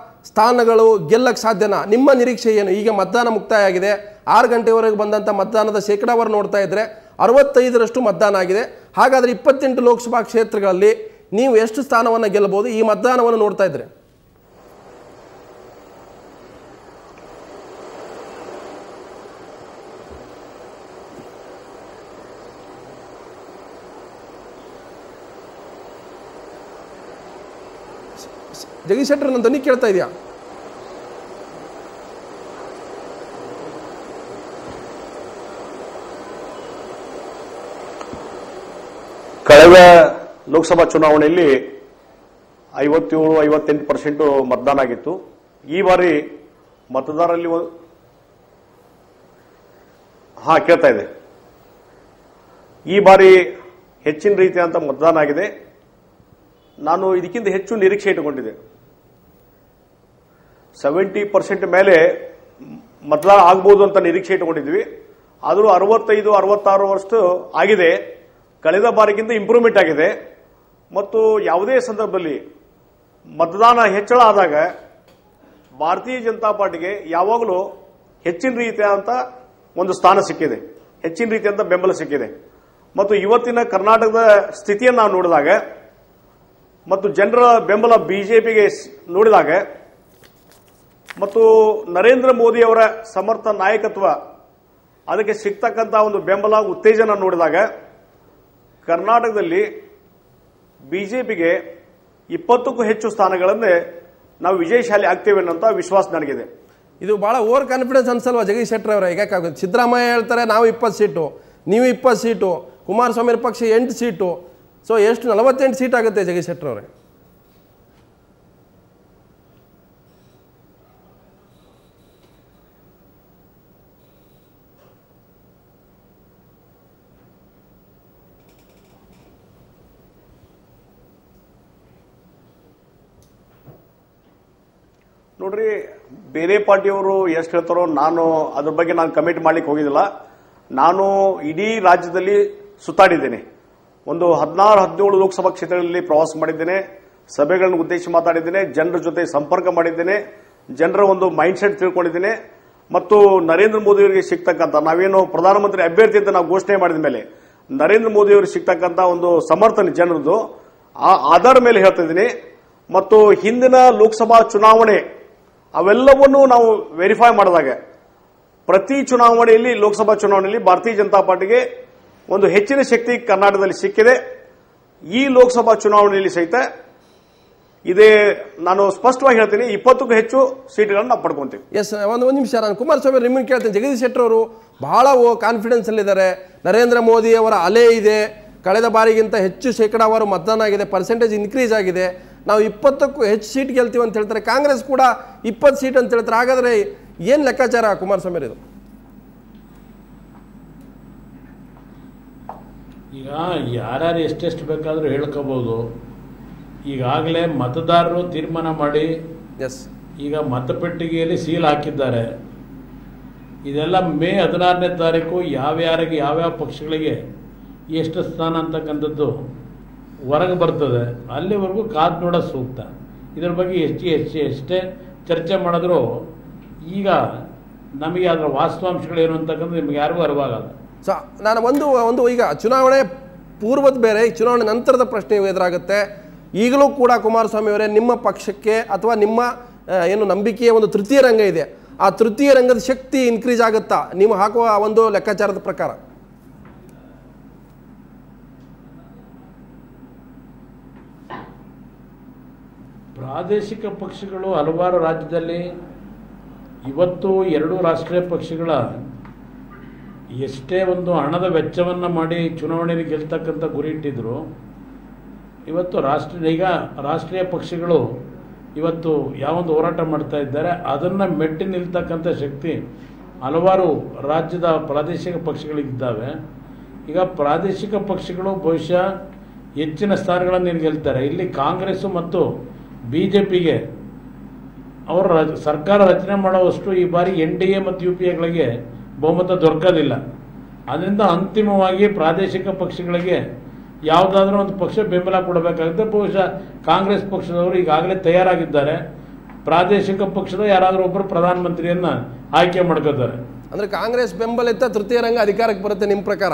ಸ್ಥಾನಗಳು ಗೆಲ್ಲಕ್ಕೆ ಸಾಧ್ಯನಾ? ನಿಮ್ಮ ನಿರೀಕ್ಷೆ ಏನು? ಈಗ ಮತದಾನ ಮುಕ್ತಾಯ ಆಗಿದೆ. 6 ಗಂಟೆವರೆಗೆ ಬಂದಂಥ ಮತದಾನದ ಶೇಕಡಾವಾರು ನೋಡ್ತಾ ಇದ್ದರೆ 65ರಷ್ಟು ಮತದಾನ ಆಗಿದೆ. ಹಾಗಾದರೆ 28 ಲೋಕಸಭಾ ಕ್ಷೇತ್ರಗಳಲ್ಲಿ ನೀವು ಎಷ್ಟು ಸ್ಥಾನವನ್ನು ಗೆಲ್ಲಬಹುದು ಈ ಮತದಾನವನ್ನು ನೋಡ್ತಾ ಇದ್ರೆ? ಜಗದೀಶ್ ಶೆಟ್ಟರ್, ನನ್ನ ಧ್ವನಿ ಕೇಳ್ತಾ ಇದೆಯಾ? ಕಳೆದ ಲೋಕಸಭಾ ಚುನಾವಣೆಯಲ್ಲಿ 57-58% ಮತದಾನ ಆಗಿತ್ತು. ಈ ಬಾರಿ ಮತದಾರರಲ್ಲಿ ಕೇಳ್ತಾ ಇದೆ. ಈ ಬಾರಿ ಹೆಚ್ಚಿನ ರೀತಿಯಾದಂಥ ಮತದಾನ ಆಗಿದೆ. ನಾನು ಇದಕ್ಕಿಂತ ಹೆಚ್ಚು ನಿರೀಕ್ಷೆ ಇಟ್ಟುಕೊಂಡಿದ್ದೆ. 70% ಮೇಲೆ ಮತದಾನ ಆಗ್ಬೋದು ಅಂತ ನಿರೀಕ್ಷೆ ಇಟ್ಟುಕೊಂಡಿದ್ವಿ. ಆದರೂ 65-66% ಆಗಿದೆ. ಕಳೆದ ಬಾರಿಗಿಂತ ಇಂಪ್ರೂವ್ಮೆಂಟ್ ಆಗಿದೆ. ಮತ್ತು ಯಾವುದೇ ಸಂದರ್ಭದಲ್ಲಿ ಮತದಾನ ಹೆಚ್ಚಳ ಆದಾಗ ಭಾರತೀಯ ಜನತಾ ಪಾರ್ಟಿಗೆ ಯಾವಾಗಲೂ ಹೆಚ್ಚಿನ ರೀತಿಯಾದಂಥ ಒಂದು ಸ್ಥಾನ ಸಿಕ್ಕಿದೆ, ಹೆಚ್ಚಿನ ರೀತಿಯಾದಂಥ ಬೆಂಬಲ ಸಿಕ್ಕಿದೆ. ಮತ್ತು ಇವತ್ತಿನ ಕರ್ನಾಟಕದ ಸ್ಥಿತಿಯನ್ನು ನಾವು ನೋಡಿದಾಗ ಮತ್ತು ಜನರ ಬೆಂಬಲ ಬಿಜೆಪಿಗೆ ನೋಡಿದಾಗ ಮತ್ತು ನರೇಂದ್ರ ಮೋದಿ ಅವರ ಸಮರ್ಥ ನಾಯಕತ್ವ ಅದಕ್ಕೆ ಸಿಗ್ತಕ್ಕಂಥ ಒಂದು ಬೆಂಬಲ ಉತ್ತೇಜನ ನೋಡಿದಾಗ ಕರ್ನಾಟಕದಲ್ಲಿ ಬಿಜೆಪಿಗೆ 20ಕ್ಕೂ ಹೆಚ್ಚು ಸ್ಥಾನಗಳನ್ನೇ ನಾವು ವಿಜಯಶಾಲಿ ಆಗ್ತೇವೆ ಅನ್ನೋಂಥ ವಿಶ್ವಾಸ ನನಗಿದೆ. ಇದು ಭಾಳ ಓವರ್ ಕಾನ್ಫಿಡೆನ್ಸ್ ಅನ್ಸಲ್ವಾ ಜಗದೀಶ್ ಶೆಟ್ಟರ್ ಅವರೇ? ಈಗ ಸಿದ್ದರಾಮಯ್ಯ ಹೇಳ್ತಾರೆ ನಾವು 20 ಸೀಟು, ನೀವು 20 ಸೀಟು, ಕುಮಾರಸ್ವಾಮಿ ಪಕ್ಷ 8 ಸೀಟು, ಸೊ ಎಷ್ಟು 48 ಸೀಟ್ ಆಗುತ್ತೆ ಜಗದೀಶ್ ಶೆಟ್ಟರ್ ಅವರೇ? ನೋಡ್ರಿ, ಬೇರೆ ಪಾರ್ಟಿಯವರು ಎಷ್ಟು ಹೇಳ್ತಾರೋ ಅದ್ರ ಬಗ್ಗೆ ನಾನು ಕಮಿಟ್ ಮಾಡ್ಲಿಕ್ಕೆ ಹೋಗಿದ್ದಿಲ್ಲ. ನಾನು ಇಡೀ ರಾಜ್ಯದಲ್ಲಿ ಸುತ್ತಾಡಿದ್ದೇನೆ. ಒಂದು 16-17 ಲೋಕಸಭಾ ಕ್ಷೇತ್ರಗಳಲ್ಲಿ ಪ್ರವಾಸ ಮಾಡಿದ್ದೇನೆ, ಸಭೆಗಳನ್ನು ಉದ್ದೇಶಿಸಿ ಮಾತಾಡಿದ್ದೇನೆ, ಜನರ ಜೊತೆ ಸಂಪರ್ಕ ಮಾಡಿದ್ದೇನೆ, ಜನರ ಒಂದು ಮೈಂಡ್ ಸೆಟ್ ತಿಳ್ಕೊಂಡಿದ್ದೇನೆ. ಮತ್ತು ನರೇಂದ್ರ ಮೋದಿ ಅವರಿಗೆ ಸಿಗ್ತಕ್ಕಂಥ, ನಾವೇನು ಪ್ರಧಾನಮಂತ್ರಿ ಅಭ್ಯರ್ಥಿ ಅಂತ ನಾವು ಘೋಷಣೆ ಮಾಡಿದ ಮೇಲೆ ನರೇಂದ್ರ ಮೋದಿ ಅವರಿಗೆ ಸಿಗ್ತಕ್ಕಂಥ ಒಂದು ಸಮರ್ಥನೆ ಜನರದ್ದು, ಆ ಆಧಾರ ಮೇಲೆ ಹೇಳ್ತಾ ಇದ್ದೀನಿ. ಮತ್ತು ಹಿಂದಿನ ಲೋಕಸಭಾ ಚುನಾವಣೆ ಅವೆಲ್ಲವನ್ನೂ ನಾವು ವೆರಿಫೈ ಮಾಡಿದಾಗ ಪ್ರತಿ ಚುನಾವಣೆಯಲ್ಲಿ, ಲೋಕಸಭಾ ಚುನಾವಣೆಯಲ್ಲಿ ಭಾರತೀಯ ಜನತಾ ಪಾರ್ಟಿಗೆ ಒಂದು ಹೆಚ್ಚಿನ ಶಕ್ತಿ ಕರ್ನಾಟಕದಲ್ಲಿ ಸಿಕ್ಕಿದೆ. ಈ ಲೋಕಸಭಾ ಚುನಾವಣೆಯಲ್ಲಿ ಸಹಿತ ಇದೇ ನಾನು ಸ್ಪಷ್ಟವಾಗಿ ಹೇಳ್ತೀನಿ, 20ಕ್ಕೂ ಹೆಚ್ಚು ಸೀಟ್ಗಳನ್ನು ನಾವು ಪಡ್ಕೊಂತೀವಿ. ಎಸ್, ಒಂದು ನಿಮಿಷ ನಾನು ಕುಮಾರಸ್ವಾಮಿ ನಿಮ್ಮನ್ನು ಕೇಳ್ತೀನಿ. ಜಗದೀಶ್ ಶೆಟ್ಟರ್ ಅವರು ಬಹಳ ಕಾನ್ಫಿಡೆನ್ಸ್ ಅಲ್ಲಿದ್ದಾರೆ. ನರೇಂದ್ರ ಮೋದಿ ಅವರ ಅಲೆ ಇದೆ, ಕಳೆದ ಬಾರಿಗಿಂತ ಹೆಚ್ಚು ಶೇಕಡಾವಾರು ಮತದಾನ ಆಗಿದೆ, ಪರ್ಸೆಂಟೇಜ್ ಇನ್ಕ್ರೀಸ್ ಆಗಿದೆ, ನಾವು 20ಕ್ಕೂ ಹೆಚ್ಚು ಸೀಟ್ ಗೆಲ್ತೀವಿ ಅಂತ ಹೇಳ್ತಾರೆ. ಕಾಂಗ್ರೆಸ್ ಕೂಡ 20 ಸೀಟ್ ಅಂತ ಹೇಳ್ತಾರೆ. ಹಾಗಾದ್ರೆ ಏನು ಲೆಕ್ಕಾಚಾರ ಕುಮಾರಸ್ವಾಮಿ ಇದು? ಈಗ ಯಾರ್ಯಾರು ಎಷ್ಟೆಷ್ಟು ಬೇಕಾದರೂ ಹೇಳ್ಕೋಬಹುದು. ಈಗಾಗಲೇ ಮತದಾರರು ತೀರ್ಮಾನ ಮಾಡಿ ಎಸ್, ಈಗ ಮತಪೆಟ್ಟಿಗೆಯಲ್ಲಿ ಸೀಲ್ ಹಾಕಿದ್ದಾರೆ. ಇದೆಲ್ಲ ಮೇ 16ನೇ ತಾರೀಕು ಯಾವ್ಯಾರಿಗೆ ಯಾವ್ಯಾವ ಪಕ್ಷಗಳಿಗೆ ಎಷ್ಟು ಸ್ಥಾನ ಅಂತಕ್ಕಂಥದ್ದು ಹೊರಗೆ ಬರ್ತದೆ. ಅಲ್ಲಿವರೆಗೂ ಕಾದು ನೋಡೋದು ಸೂಕ್ತ. ಇದರ ಬಗ್ಗೆ ಎಷ್ಟೇ ಚರ್ಚೆ ಮಾಡಿದ್ರು ಈಗ ನಮಗೆ ಅದರ ವಾಸ್ತವಾಂಶಗಳೇನು ಅಂತಕ್ಕಂಥ ನಿಮ್ಗೆ ಯಾರಿಗೂ ಅರಿವಾಗಲ್ಲ. ಸೊ ನಾನು ಒಂದು ಈಗ ಚುನಾವಣೆ ಪೂರ್ವದ ಬೇರೆ, ಚುನಾವಣೆ ನಂತರದ ಪ್ರಶ್ನೆ ಎದುರಾಗುತ್ತೆ. ಈಗಲೂ ಕೂಡ ಕುಮಾರಸ್ವಾಮಿ ಅವರೇ, ನಿಮ್ಮ ಪಕ್ಷಕ್ಕೆ ಅಥವಾ ನಿಮ್ಮ ಏನು ನಂಬಿಕೆಯ ಒಂದು ತೃತೀಯ ರಂಗ ಇದೆ, ಆ ತೃತೀಯ ರಂಗದ ಶಕ್ತಿ ಇನ್ಕ್ರೀಸ್ ಆಗುತ್ತಾ ನೀವು ಹಾಕುವ ಒಂದು ಲೆಕ್ಕಾಚಾರದ ಪ್ರಕಾರ? ಪ್ರಾದೇಶಿಕ ಪಕ್ಷಗಳು ಹಲವಾರು ರಾಜ್ಯದಲ್ಲಿ ಇವತ್ತು 2 ರಾಷ್ಟ್ರೀಯ ಪಕ್ಷಗಳ ಎಷ್ಟೇ ಒಂದು ಹಣದ ವೆಚ್ಚವನ್ನು ಮಾಡಿ ಚುನಾವಣೆಯಲ್ಲಿ ಗೆಲ್ತಕ್ಕಂಥ ಗುರಿ ಇಟ್ಟಿದ್ರು, ಇವತ್ತು ರಾಷ್ಟ್ರೀಯ ಪಕ್ಷಗಳು ಇವತ್ತು ಯಾವೊಂದು ಹೋರಾಟ ಮಾಡ್ತಾ ಇದ್ದಾರೆ ಅದನ್ನು ಮೆಟ್ಟಿ ನಿಲ್ತಕ್ಕಂಥ ಶಕ್ತಿ ಹಲವಾರು ರಾಜ್ಯದ ಪ್ರಾದೇಶಿಕ ಪಕ್ಷಗಳಿದ್ದಾವೆ. ಈಗ ಪ್ರಾದೇಶಿಕ ಪಕ್ಷಗಳು ಬಹುಶಃ ಹೆಚ್ಚಿನ ಸ್ಥಾನಗಳನ್ನು ಗೆಲ್ತಾರೆ. ಇಲ್ಲಿ ಕಾಂಗ್ರೆಸ್ ಮತ್ತು BJPಗೆ ಅವರ ಸರ್ಕಾರ ರಚನೆ ಮಾಡುವಷ್ಟು ಈ ಬಾರಿ NDA ಮತ್ತು UPAಗಳಿಗೆ ಬಹುಮತ ದೊರಕೋದಿಲ್ಲ. ಅದರಿಂದ ಅಂತಿಮವಾಗಿ ಪ್ರಾದೇಶಿಕ ಪಕ್ಷಗಳಿಗೆ ಯಾವುದಾದ್ರೂ ಒಂದು ಪಕ್ಷ ಬೆಂಬಲ ಕೊಡಬೇಕಾಗುತ್ತೆ. ಬಹುಶಃ ಕಾಂಗ್ರೆಸ್ ಪಕ್ಷದವರು ಈಗಾಗಲೇ ತಯಾರಾಗಿದ್ದಾರೆ. ಪ್ರಾದೇಶಿಕ ಪಕ್ಷದ ಯಾರಾದರೂ ಒಬ್ಬರು ಪ್ರಧಾನಮಂತ್ರಿಯನ್ನ ಆಯ್ಕೆ ಮಾಡ್ಕೋತಾರೆ. ಅಂದ್ರೆ ಕಾಂಗ್ರೆಸ್ ಬೆಂಬಲಿತ ತೃತೀಯ ರಂಗ ಅಧಿಕಾರಕ್ಕೆ ಬರುತ್ತೆ ನಿಮ್ಮ ಪ್ರಕಾರ?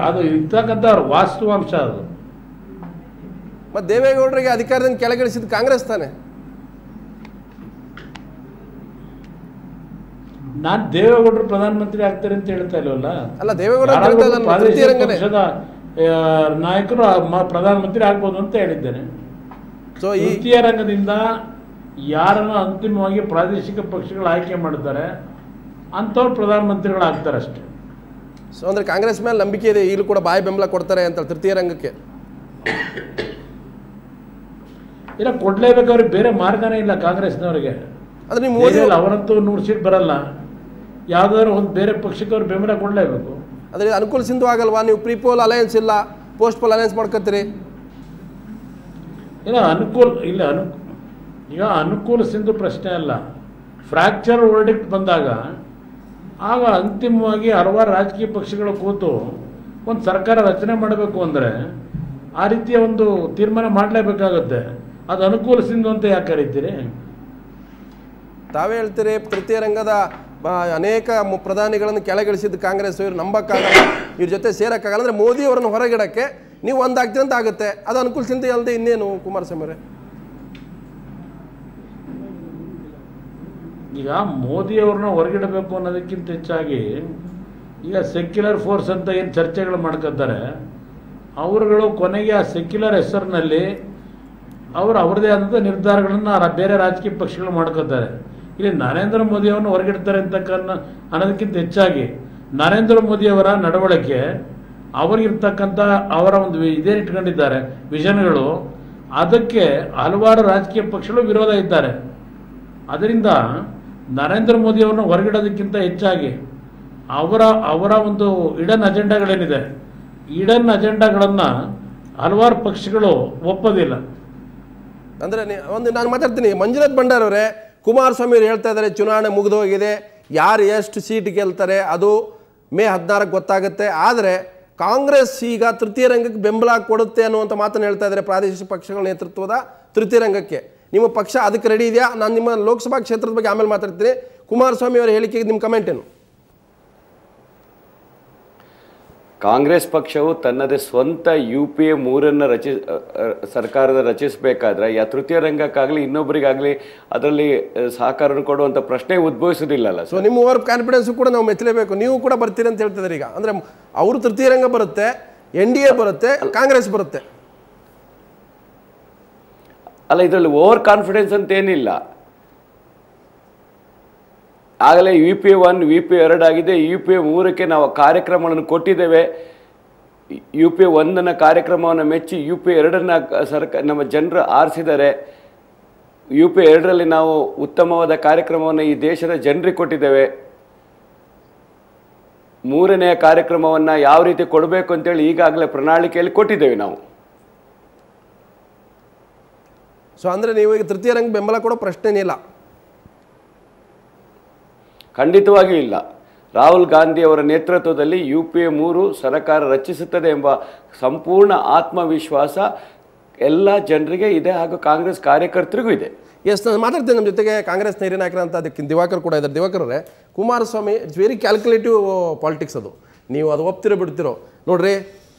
ಅದು ಇರ್ತಕ್ಕಂಥ ವಾಸ್ತವಾಂಶ. ಅದು ಮತ್ತೆ ದೇವೇಗೌಡರಿಗೆ ಅಧಿಕಾರದಿಂದ ಕೆಳಗಿಳಿಸಿದ ಕಾಂಗ್ರೆಸ್ ತಾನೆ? ನಾನು ದೇವೇಗೌಡರು ಪ್ರಧಾನಮಂತ್ರಿ ಆಗ್ತಾರೆ ಅಂತ ಹೇಳ್ತಾ ಇಲ್ವಲ್ಲ. ಅಲ್ಲ, ದೇವೇಗೌಡ ಪಕ್ಷದ ನಾಯಕರು ಪ್ರಧಾನಮಂತ್ರಿ ಆಗ್ಬೋದು ಅಂತ ಹೇಳಿದ್ದೇನೆ. ಸೊ ಈ ತೃತೀಯ ರಂಗದಿಂದ ಯಾರನ್ನ ಅಂತಿಮವಾಗಿ ಪ್ರಾದೇಶಿಕ ಪಕ್ಷಗಳು ಆಯ್ಕೆ ಮಾಡ್ತಾರೆ ಅಂಥವ್ರು ಪ್ರಧಾನಮಂತ್ರಿಗಳಾಗ್ತಾರೆ ಅಷ್ಟೇ. ಸೊ ಅಂದ್ರೆ ಕಾಂಗ್ರೆಸ್ ಮೇಲೆ ನಂಬಿಕೆ ಇದೆ, ಈಗಲೂ ಕೂಡ ಬಾಯಿ ಬೆಂಬಲ ಕೊಡ್ತಾರೆ ಅಂತ ತೃತೀಯ ರಂಗಕ್ಕೆ? ಇಲ್ಲ, ಕೊಡ್ಲೇಬೇಕಾದ್ರೆ ಬೇರೆ ಮಾರ್ಗನೇ ಇಲ್ಲ ಕಾಂಗ್ರೆಸ್ನವರಿಗೆ. ಅಂದ್ರೆ ನೀವು ಮೋದಿ ಅವರಂತೂ 100 ಸೀಟ್ ಬರಲ್ಲ. ಯಾವ್ದಾದ್ರು ಒಂದು ಬೇರೆ ಪಕ್ಷಕ್ಕೆ ಅವ್ರು ಬೆಂಬಲ ಕೊಡಲೇಬೇಕು. ಅದ್ರ ಅನುಕೂಲ ಸಿಂಧು ಆಗಲ್ವಾ? ನೀವು ಪ್ರೀಪೋಲ್ ಅಲಯನ್ಸ್ ಇಲ್ಲ, ಪೋಸ್ಟ್ ಪೋಲ್ ಅಲಯನ್ಸ್ ಮಾಡ್ಕೊತೀರಿ. ಇಲ್ಲ ಈಗ ಅನುಕೂಲ ಸಿಂಧು ಪ್ರಶ್ನೆ ಅಲ್ಲ. ಫ್ರ್ಯಾಕ್ಚರ್ ವರ್ಡಿಕ್ಟ್ ಬಂದಾಗ ಆಗ ಅಂತಿಮವಾಗಿ ಹಲವಾರು ರಾಜಕೀಯ ಪಕ್ಷಗಳು ಕೂತು ಒಂದು ಸರ್ಕಾರ ರಚನೆ ಮಾಡಬೇಕು ಅಂದರೆ ಆ ರೀತಿಯ ಒಂದು ತೀರ್ಮಾನ ಮಾಡಲೇಬೇಕಾಗುತ್ತೆ. ಅದು ಅನುಕೂಲ ಸಿಂಧು ಅಂತ ಯಾಕೆ ಕರೀತೀರಿ? ತಾವೇ ಹೇಳ್ತೀರಿ ತೃತೀಯ ರಂಗದ ಅನೇಕ ಪ್ರಧಾನಿಗಳನ್ನು ಕೆಳಗಿಳಿಸಿದ ಕಾಂಗ್ರೆಸ್, ಇವ್ರು ನಂಬಕ್ಕಾಗಲ್ಲ, ಇವ್ರ ಜೊತೆ ಸೇರಕ್ಕಾಗಲ್ಲ. ಅಂದರೆ ಮೋದಿ ಅವರನ್ನು ಹೊರಗಿಡಕ್ಕೆ ನೀವು ಒಂದಾಗ್ತೀರಿ ಅಂತ ಆಗುತ್ತೆ. ಅದು ಅನುಕೂಲ ಸಿಂಧು ಅಲ್ಲದೆ ಇನ್ನೇನು ಕುಮಾರಸ್ವಾಮಿ ಅವರೇ? ಈಗ ಮೋದಿಯವ್ರನ್ನ ಹೊರಗಿಡಬೇಕು ಅನ್ನೋದಕ್ಕಿಂತ ಹೆಚ್ಚಾಗಿ ಈಗ ಸೆಕ್ಯುಲರ್ ಫೋರ್ಸ್ ಅಂತ ಏನು ಚರ್ಚೆಗಳು ಮಾಡ್ಕೊತಾರೆ, ಅವರುಗಳು ಕೊನೆಗೆ ಆ ಸೆಕ್ಯುಲರ್ ಹೆಸರಿನಲ್ಲಿ ಅವರು ಅವರದೇ ಆದಂಥ ನಿರ್ಧಾರಗಳನ್ನು ಬೇರೆ ರಾಜಕೀಯ ಪಕ್ಷಗಳು ಮಾಡ್ಕೋತಾರೆ. ಇಲ್ಲಿ ನರೇಂದ್ರ ಮೋದಿಯನ್ನು ಹೊರಗಿಡ್ತಾರೆ ಅನ್ನೋದಕ್ಕಿಂತ ಹೆಚ್ಚಾಗಿ ನರೇಂದ್ರ ಮೋದಿಯವರ ನಡವಳಿಕೆ, ಅವರಿಗಿರ್ತಕ್ಕಂಥ ಅವರ ಒಂದು ಇದೇನು ಇಟ್ಕೊಂಡಿದ್ದಾರೆ ವಿಷನ್ಗಳು, ಅದಕ್ಕೆ ಹಲವಾರು ರಾಜಕೀಯ ಪಕ್ಷಗಳು ವಿರೋಧ ಇದ್ದಾರೆ. ಅದರಿಂದ ನರೇಂದ್ರ ಮೋದಿಯವರನ್ನು ಹೊರಗಿಡೋದಕ್ಕಿಂತ ಹೆಚ್ಚಾಗಿ ಅವರ ಒಂದು ಇಡನ್ ಅಜೆಂಡಾಗಳೇನಿದೆ, ಇಡನ್ ಅಜೆಂಡಾಗಳನ್ನು ಹಲವಾರು ಪಕ್ಷಗಳು ಒಪ್ಪೋದಿಲ್ಲ. ಅಂದರೆ ಒಂದು ನಾನು ಮಾತಾಡ್ತೀನಿ, ಮಂಜುನಾಥ್ ಭಂಡಾರ್ ಅವರೇ, ಕುಮಾರಸ್ವಾಮಿ ಅವರು ಹೇಳ್ತಾ ಇದ್ದಾರೆ ಚುನಾವಣೆ ಮುಗಿದೋಗಿದೆ, ಯಾರು ಎಷ್ಟು ಸೀಟ್ ಗೆಲ್ತಾರೆ ಅದು ಮೇ 16ಕ್ಕೆ ಗೊತ್ತಾಗುತ್ತೆ. ಆದರೆ ಕಾಂಗ್ರೆಸ್ ಈಗ ತೃತೀಯ ರಂಗಕ್ಕೆ ಬೆಂಬಲ ಕೊಡುತ್ತೆ ಅನ್ನುವಂಥ ಮಾತನ್ನು ಹೇಳ್ತಾ ಇದ್ದಾರೆ ಪ್ರಾದೇಶಿಕ ಪಕ್ಷಗಳ ನೇತೃತ್ವದ ತೃತೀಯ ರಂಗಕ್ಕೆ. ನಿಮ್ಮ ಪಕ್ಷ ಅದಕ್ಕೆ ರೆಡಿ ಇದೆಯಾ? ನಾನು ನಿಮ್ಮ ಲೋಕಸಭಾ ಕ್ಷೇತ್ರದ ಬಗ್ಗೆ ಆಮೇಲೆ ಮಾತಾಡ್ತೀನಿ. ಕುಮಾರಸ್ವಾಮಿ ಅವರ ಹೇಳಿಕೆಗೆ ನಿಮ್ಮ ಕಮೆಂಟ್ ಏನು? ಕಾಂಗ್ರೆಸ್ ಪಕ್ಷವು ತನ್ನದೇ ಸ್ವಂತ UPA 3 ಸರ್ಕಾರದ ರಚಿಸಬೇಕಾದ್ರೆ ತೃತೀಯ ರಂಗಕ್ಕಾಗಲಿ ಇನ್ನೊಬ್ಬರಿಗಾಗಲಿ ಅದರಲ್ಲಿ ಸಹಕಾರ ಕೊಡುವಂಥ ಪ್ರಶ್ನೆ ಉದ್ಭವಿಸೋದಿಲ್ಲಲ್ಲ. ಸೊ ನಿಮ್ಮ ಓವರ್ ಕಾನ್ಫಿಡೆನ್ಸ್ ಕೂಡ ನಾವು ಮೆಚ್ಚಲೇಬೇಕು. ನೀವು ಕೂಡ ಬರ್ತೀರಿ ಅಂತ ಹೇಳ್ತಿದ್ದಾರೆ ಈಗ. ಅಂದರೆ ಅವರು ತೃತೀಯ ರಂಗ ಬರುತ್ತೆ, NDA ಬರುತ್ತೆ, ಕಾಂಗ್ರೆಸ್ ಬರುತ್ತೆ. ಅಲ್ಲ, ಇದರಲ್ಲಿ ಓವರ್ ಕಾನ್ಫಿಡೆನ್ಸ್ ಅಂತ ಏನಿಲ್ಲ. ಆಗಲೇ UPA 1 UPA 2 ಆಗಿದೆ. UPA 3ಕ್ಕೆ ನಾವು ಕಾರ್ಯಕ್ರಮಗಳನ್ನು ಕೊಟ್ಟಿದ್ದೇವೆ. UPA 1ನ ಕಾರ್ಯಕ್ರಮವನ್ನು ಮೆಚ್ಚಿ UPA 2ನ ನಮ್ಮ ಜನರು ಆರಿಸಿದ್ದಾರೆ. UPA 2ರಲ್ಲಿ ನಾವು ಉತ್ತಮವಾದ ಕಾರ್ಯಕ್ರಮವನ್ನು ಈ ದೇಶದ ಜನರಿಗೆ ಕೊಟ್ಟಿದ್ದೇವೆ. 3ನೇ ಕಾರ್ಯಕ್ರಮವನ್ನು ಯಾವ ರೀತಿ ಕೊಡಬೇಕು ಅಂತೇಳಿ ಈಗಾಗಲೇ ಪ್ರಣಾಳಿಕೆಯಲ್ಲಿ ಕೊಟ್ಟಿದ್ದೇವೆ ನಾವು. ಸೊ ಅಂದರೆ ನೀವು ಈಗ ತೃತೀಯ ರಂಗ ಬೆಂಬಲ ಕೊಡೋ ಪ್ರಶ್ನೆನೇ ಇಲ್ಲ? ಖಂಡಿತವಾಗಿಯೂ ಇಲ್ಲ. ರಾಹುಲ್ ಗಾಂಧಿ ಅವರ ನೇತೃತ್ವದಲ್ಲಿ UPA 3 ಸರ್ಕಾರ ರಚಿಸುತ್ತದೆ ಎಂಬ ಸಂಪೂರ್ಣ ಆತ್ಮವಿಶ್ವಾಸ ಎಲ್ಲ ಜನರಿಗೆ ಇದೆ, ಹಾಗೂ ಕಾಂಗ್ರೆಸ್ ಕಾರ್ಯಕರ್ತರಿಗೂ ಇದೆ. ಎಸ್, ನಾನು ಮಾತಾಡ್ತೇನೆ. ನಮ್ಮ ಜೊತೆಗೆ ಕಾಂಗ್ರೆಸ್ನ ಹಿರಿಯ ನಾಯಕರಂತ ಅದಕ್ಕೆ ದಿವಾಕರ್ ಕೂಡ ಇದ್ದಾರೆ. ದಿವಾಕರ್ ಅವರೇ, Kumaraswamy it's very calculative politics ಅದು. ನೀವು ಅದು ಒಪ್ತಿರೋ ಬಿಡ್ತಿರೋ ನೋಡ್ರಿ,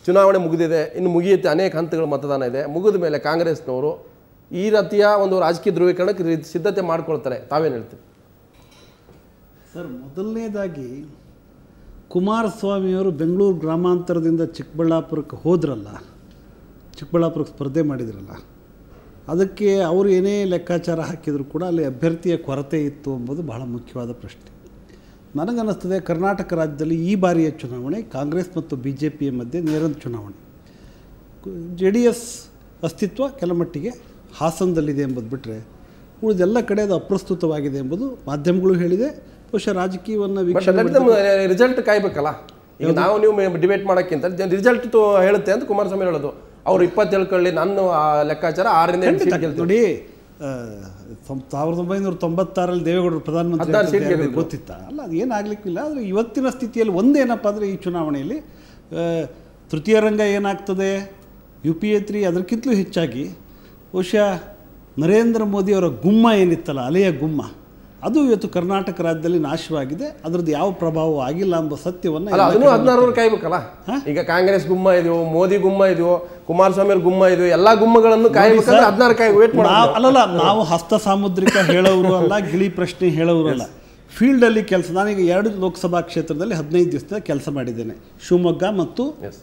ಚುನಾವಣೆ ಮುಗಿದಿದೆ, ಇನ್ನು ಮುಗಿಯುತ್ತೆ, ಅನೇಕ ಹಂತಗಳ ಮತದಾನ ಇದೆ. ಮುಗಿದ ಮೇಲೆ ಕಾಂಗ್ರೆಸ್ನವರು ಈ ರೀತಿಯ ಒಂದು ರಾಜಕೀಯ ಧ್ರುವೀಕರಣಕ್ಕೆ ಸಿದ್ಧತೆ ಮಾಡ್ಕೊಳ್ತಾರೆ. ತಾವೇನು ಹೇಳ್ತೀವಿ? ಸರ್, ಮೊದಲನೇದಾಗಿ ಕುಮಾರಸ್ವಾಮಿಯವರು ಬೆಂಗಳೂರು ಗ್ರಾಮಾಂತರದಿಂದ ಚಿಕ್ಕಬಳ್ಳಾಪುರಕ್ಕೆ ಹೋದ್ರಲ್ಲ, ಚಿಕ್ಕಬಳ್ಳಾಪುರಕ್ಕೆ ಸ್ಪರ್ಧೆ ಮಾಡಿದ್ರಲ್ಲ, ಅದಕ್ಕೆ ಅವರು ಏನೇ ಲೆಕ್ಕಾಚಾರ ಹಾಕಿದರೂ ಕೂಡ ಅಲ್ಲಿ ಅಭ್ಯರ್ಥಿಯ ಕೊರತೆ ಇತ್ತು ಎಂಬುದು ಬಹಳ ಮುಖ್ಯವಾದ ಪ್ರಶ್ನೆ. ನನಗನ್ನಿಸ್ತದೆ ಕರ್ನಾಟಕ ರಾಜ್ಯದಲ್ಲಿ ಈ ಬಾರಿಯ ಚುನಾವಣೆ ಕಾಂಗ್ರೆಸ್ ಮತ್ತು BJPಯ ಮಧ್ಯೆ ನೇರ ಚುನಾವಣೆ. JDS ಅಸ್ತಿತ್ವ ಕೆಲಮಟ್ಟಿಗೆ ಹಾಸನದಲ್ಲಿದೆ ಎಂಬುದು ಬಿಟ್ಟರೆ ಉಳಿದೆಲ್ಲ ಕಡೆ ಅದು ಅಪ್ರಸ್ತುತವಾಗಿದೆ ಎಂಬುದು ಮಾಧ್ಯಮಗಳು ಹೇಳಿದೆ. ಬಹುಶಃ ರಾಜಕೀಯವನ್ನು ರಿಸಲ್ಟ್ ಕಾಯ್ಬೇಕಲ್ಲ. ಈಗ ನಾವು ನೀವು ಡಿಬೇಟ್ ಮಾಡೋಕ್ಕಿಂತ ರಿಸಲ್ಟ್ ಹೇಳುತ್ತೆ ಅಂತ ಕುಮಾರಸ್ವಾಮಿ ಹೇಳೋದು. ಅವರು 27 ಕೊಳ್ಳಿ, ನನ್ನ ಲೆಕ್ಕಾಚಾರ 6ರಿಂದ 8 ಸೀಟ್ ಗೆಲ್ತಾರೆ ನೋಡಿ. 1996ರಲ್ಲಿ ದೇವೇಗೌಡರು ಪ್ರಧಾನಮಂತ್ರಿ ಗೊತ್ತಿತ್ತ ಅಲ್ಲ, ಅದು ಏನಾಗಲಿಕ್ಕಿಲ್ಲ. ಆದರೆ ಇವತ್ತಿನ ಸ್ಥಿತಿಯಲ್ಲಿ ಒಂದೇನಪ್ಪ ಅಂದರೆ ಈ ಚುನಾವಣೆಯಲ್ಲಿ ತೃತೀಯ ರಂಗ ಏನಾಗ್ತದೆ, UPA 3 ಅದಕ್ಕಿಂತಲೂ ಹೆಚ್ಚಾಗಿ ಬಹುಶಃ ನರೇಂದ್ರ ಮೋದಿಯವರ ಗುಮ್ಮ ಏನಿತ್ತಲ್ಲ, ಅಲೆಯ ಗುಮ್ಮ, ಅದು ಇವತ್ತು ಕರ್ನಾಟಕ ರಾಜ್ಯದಲ್ಲಿ ನಾಶವಾಗಿದೆ. ಅದರದ್ದು ಯಾವ ಪ್ರಭಾವ ಆಗಿಲ್ಲ ಎಂಬ ಸತ್ಯವನ್ನು ಅದನ್ನು 16 ಕಾಯ್ಬೇಕಲ್ಲ. ಈಗ ಕಾಂಗ್ರೆಸ್ ಗುಮ್ಮ ಇದೆಯೋ, ಮೋದಿ ಗುಮ್ಮ ಇದೆಯೋ, ಕುಮಾರಸ್ವಾಮಿ ಅವ್ರ ಗುಮ್ಮ ಇದೆಯೋ, ಎಲ್ಲ ಗುಮ್ಮಗಳನ್ನು ಕಾಯ್ಬೇಕಂದ್ರೆ 16 ವೇಟ್ ಮಾಡಿ. ಅಲ್ಲಲ್ಲ, ನಾವು ಹಸ್ತ ಸಾಮುದ್ರಿಕ ಹೇಳೋರು ಅಲ್ಲ, ಗಿಳಿ ಪ್ರಶ್ನೆ ಹೇಳೋರು ಅಲ್ಲ. ಫೀಲ್ಡಲ್ಲಿ ಕೆಲಸ, ನಾನೀಗ 2 ಲೋಕಸಭಾ ಕ್ಷೇತ್ರದಲ್ಲಿ 15 ದಿವಸದ ಕೆಲಸ ಮಾಡಿದ್ದೇನೆ. ಶಿವಮೊಗ್ಗ ಮತ್ತು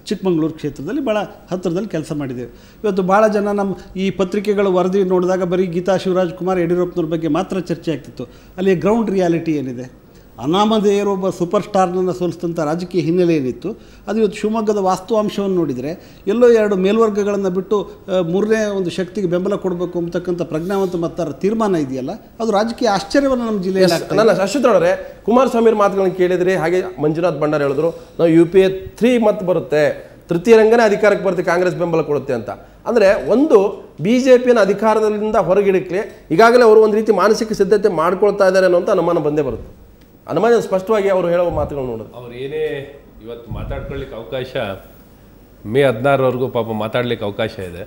ಚಿಕ್ಕಮಗಳೂರು ಕ್ಷೇತ್ರದಲ್ಲಿ ಭಾಳ ಹತ್ತಿರದಲ್ಲಿ ಕೆಲಸ ಮಾಡಿದ್ದೇವೆ. ಇವತ್ತು ಭಾಳ ಜನ ನಮ್ಮ ಈ ಪತ್ರಿಕೆಗಳ ವರದಿ ನೋಡಿದಾಗ ಬರೀ ಗೀತಾ ಶಿವರಾಜ್ಕುಮಾರ್ ಯಡಿಯೂರಪ್ಪನವ್ರ ಬಗ್ಗೆ ಮಾತ್ರ ಚರ್ಚೆ ಆಗ್ತಿತ್ತು. ಅಲ್ಲಿ ಗ್ರೌಂಡ್ ರಿಯಾಲಿಟಿ ಏನಿದೆ, ಅನಾಮಧೇಯರು ಒಬ್ಬ ಸೂಪರ್ ಸ್ಟಾರ್ನನ್ನು ಸೋಲಿಸಿದಂಥ ರಾಜಕೀಯ ಹಿನ್ನೆಲೆ ಏನಿತ್ತು, ಅದು ಇವತ್ತು ಶಿವಮೊಗ್ಗದ ವಾಸ್ತವಾಂಶವನ್ನು ನೋಡಿದರೆ ಎಲ್ಲೋ 2 ಮೇಲ್ವರ್ಗಗಳನ್ನು ಬಿಟ್ಟು 3ನೇ ಒಂದು ಶಕ್ತಿಗೆ ಬೆಂಬಲ ಕೊಡಬೇಕು ಅಂತಕ್ಕಂಥ ಪ್ರಜ್ಞಾವಂತ ಮತದಾರರ ತೀರ್ಮಾನ ಇದೆಯಲ್ಲ, ಅದು ರಾಜಕೀಯ ಆಶ್ಚರ್ಯವನ್ನು ನಮ್ಮ ಜಿಲ್ಲೆಯಲ್ಲಿ. ನನ್ನ ಅಶ್ವತ್ಥವ್ರೆ, ಕುಮಾರಸ್ವಾಮಿ ಮಾತುಗಳನ್ನು ಕೇಳಿದ್ರಿ, ಹಾಗೆ ಮಂಜುನಾಥ್ ಭಂಡಾರ್ ಹೇಳಿದ್ರು ನಾವು UPA 3 ಮತ ಬರುತ್ತೆ, ತೃತೀಯ ರಂಗನೇ ಅಧಿಕಾರಕ್ಕೆ ಬರುತ್ತೆ, ಕಾಂಗ್ರೆಸ್ ಬೆಂಬಲ ಕೊಡುತ್ತೆ ಅಂತ. ಅಂದರೆ ಒಂದು BJPಯನ್ನು ಅಧಿಕಾರದಿಂದ ಹೊರಗಿಡಕ್ಕೆ ಈಗಾಗಲೇ ಅವರು ಒಂದು ರೀತಿ ಮಾನಸಿಕ ಸಿದ್ಧತೆ ಮಾಡ್ಕೊಳ್ತಾ ಇದ್ದಾರೆ ಅನ್ನೋಂಥ ಅನುಮಾನ ಬಂದೇ ಬರುತ್ತೆ. ಅನುಮಾನ ಸ್ಪಷ್ಟವಾಗಿ ಅವರು ಹೇಳುವ ಮಾತುಗಳು ನೋಡೋದು. ಅವ್ರು ಏನೇ ಇವತ್ತು ಮಾತಾಡ್ಕೊಳ್ಳಿಕ್ಕೆ ಅವಕಾಶ ಮೇ 16ರವರೆಗೂ ಪಾಪ ಮಾತಾಡ್ಲಿಕ್ಕೆ ಅವಕಾಶ ಇದೆ.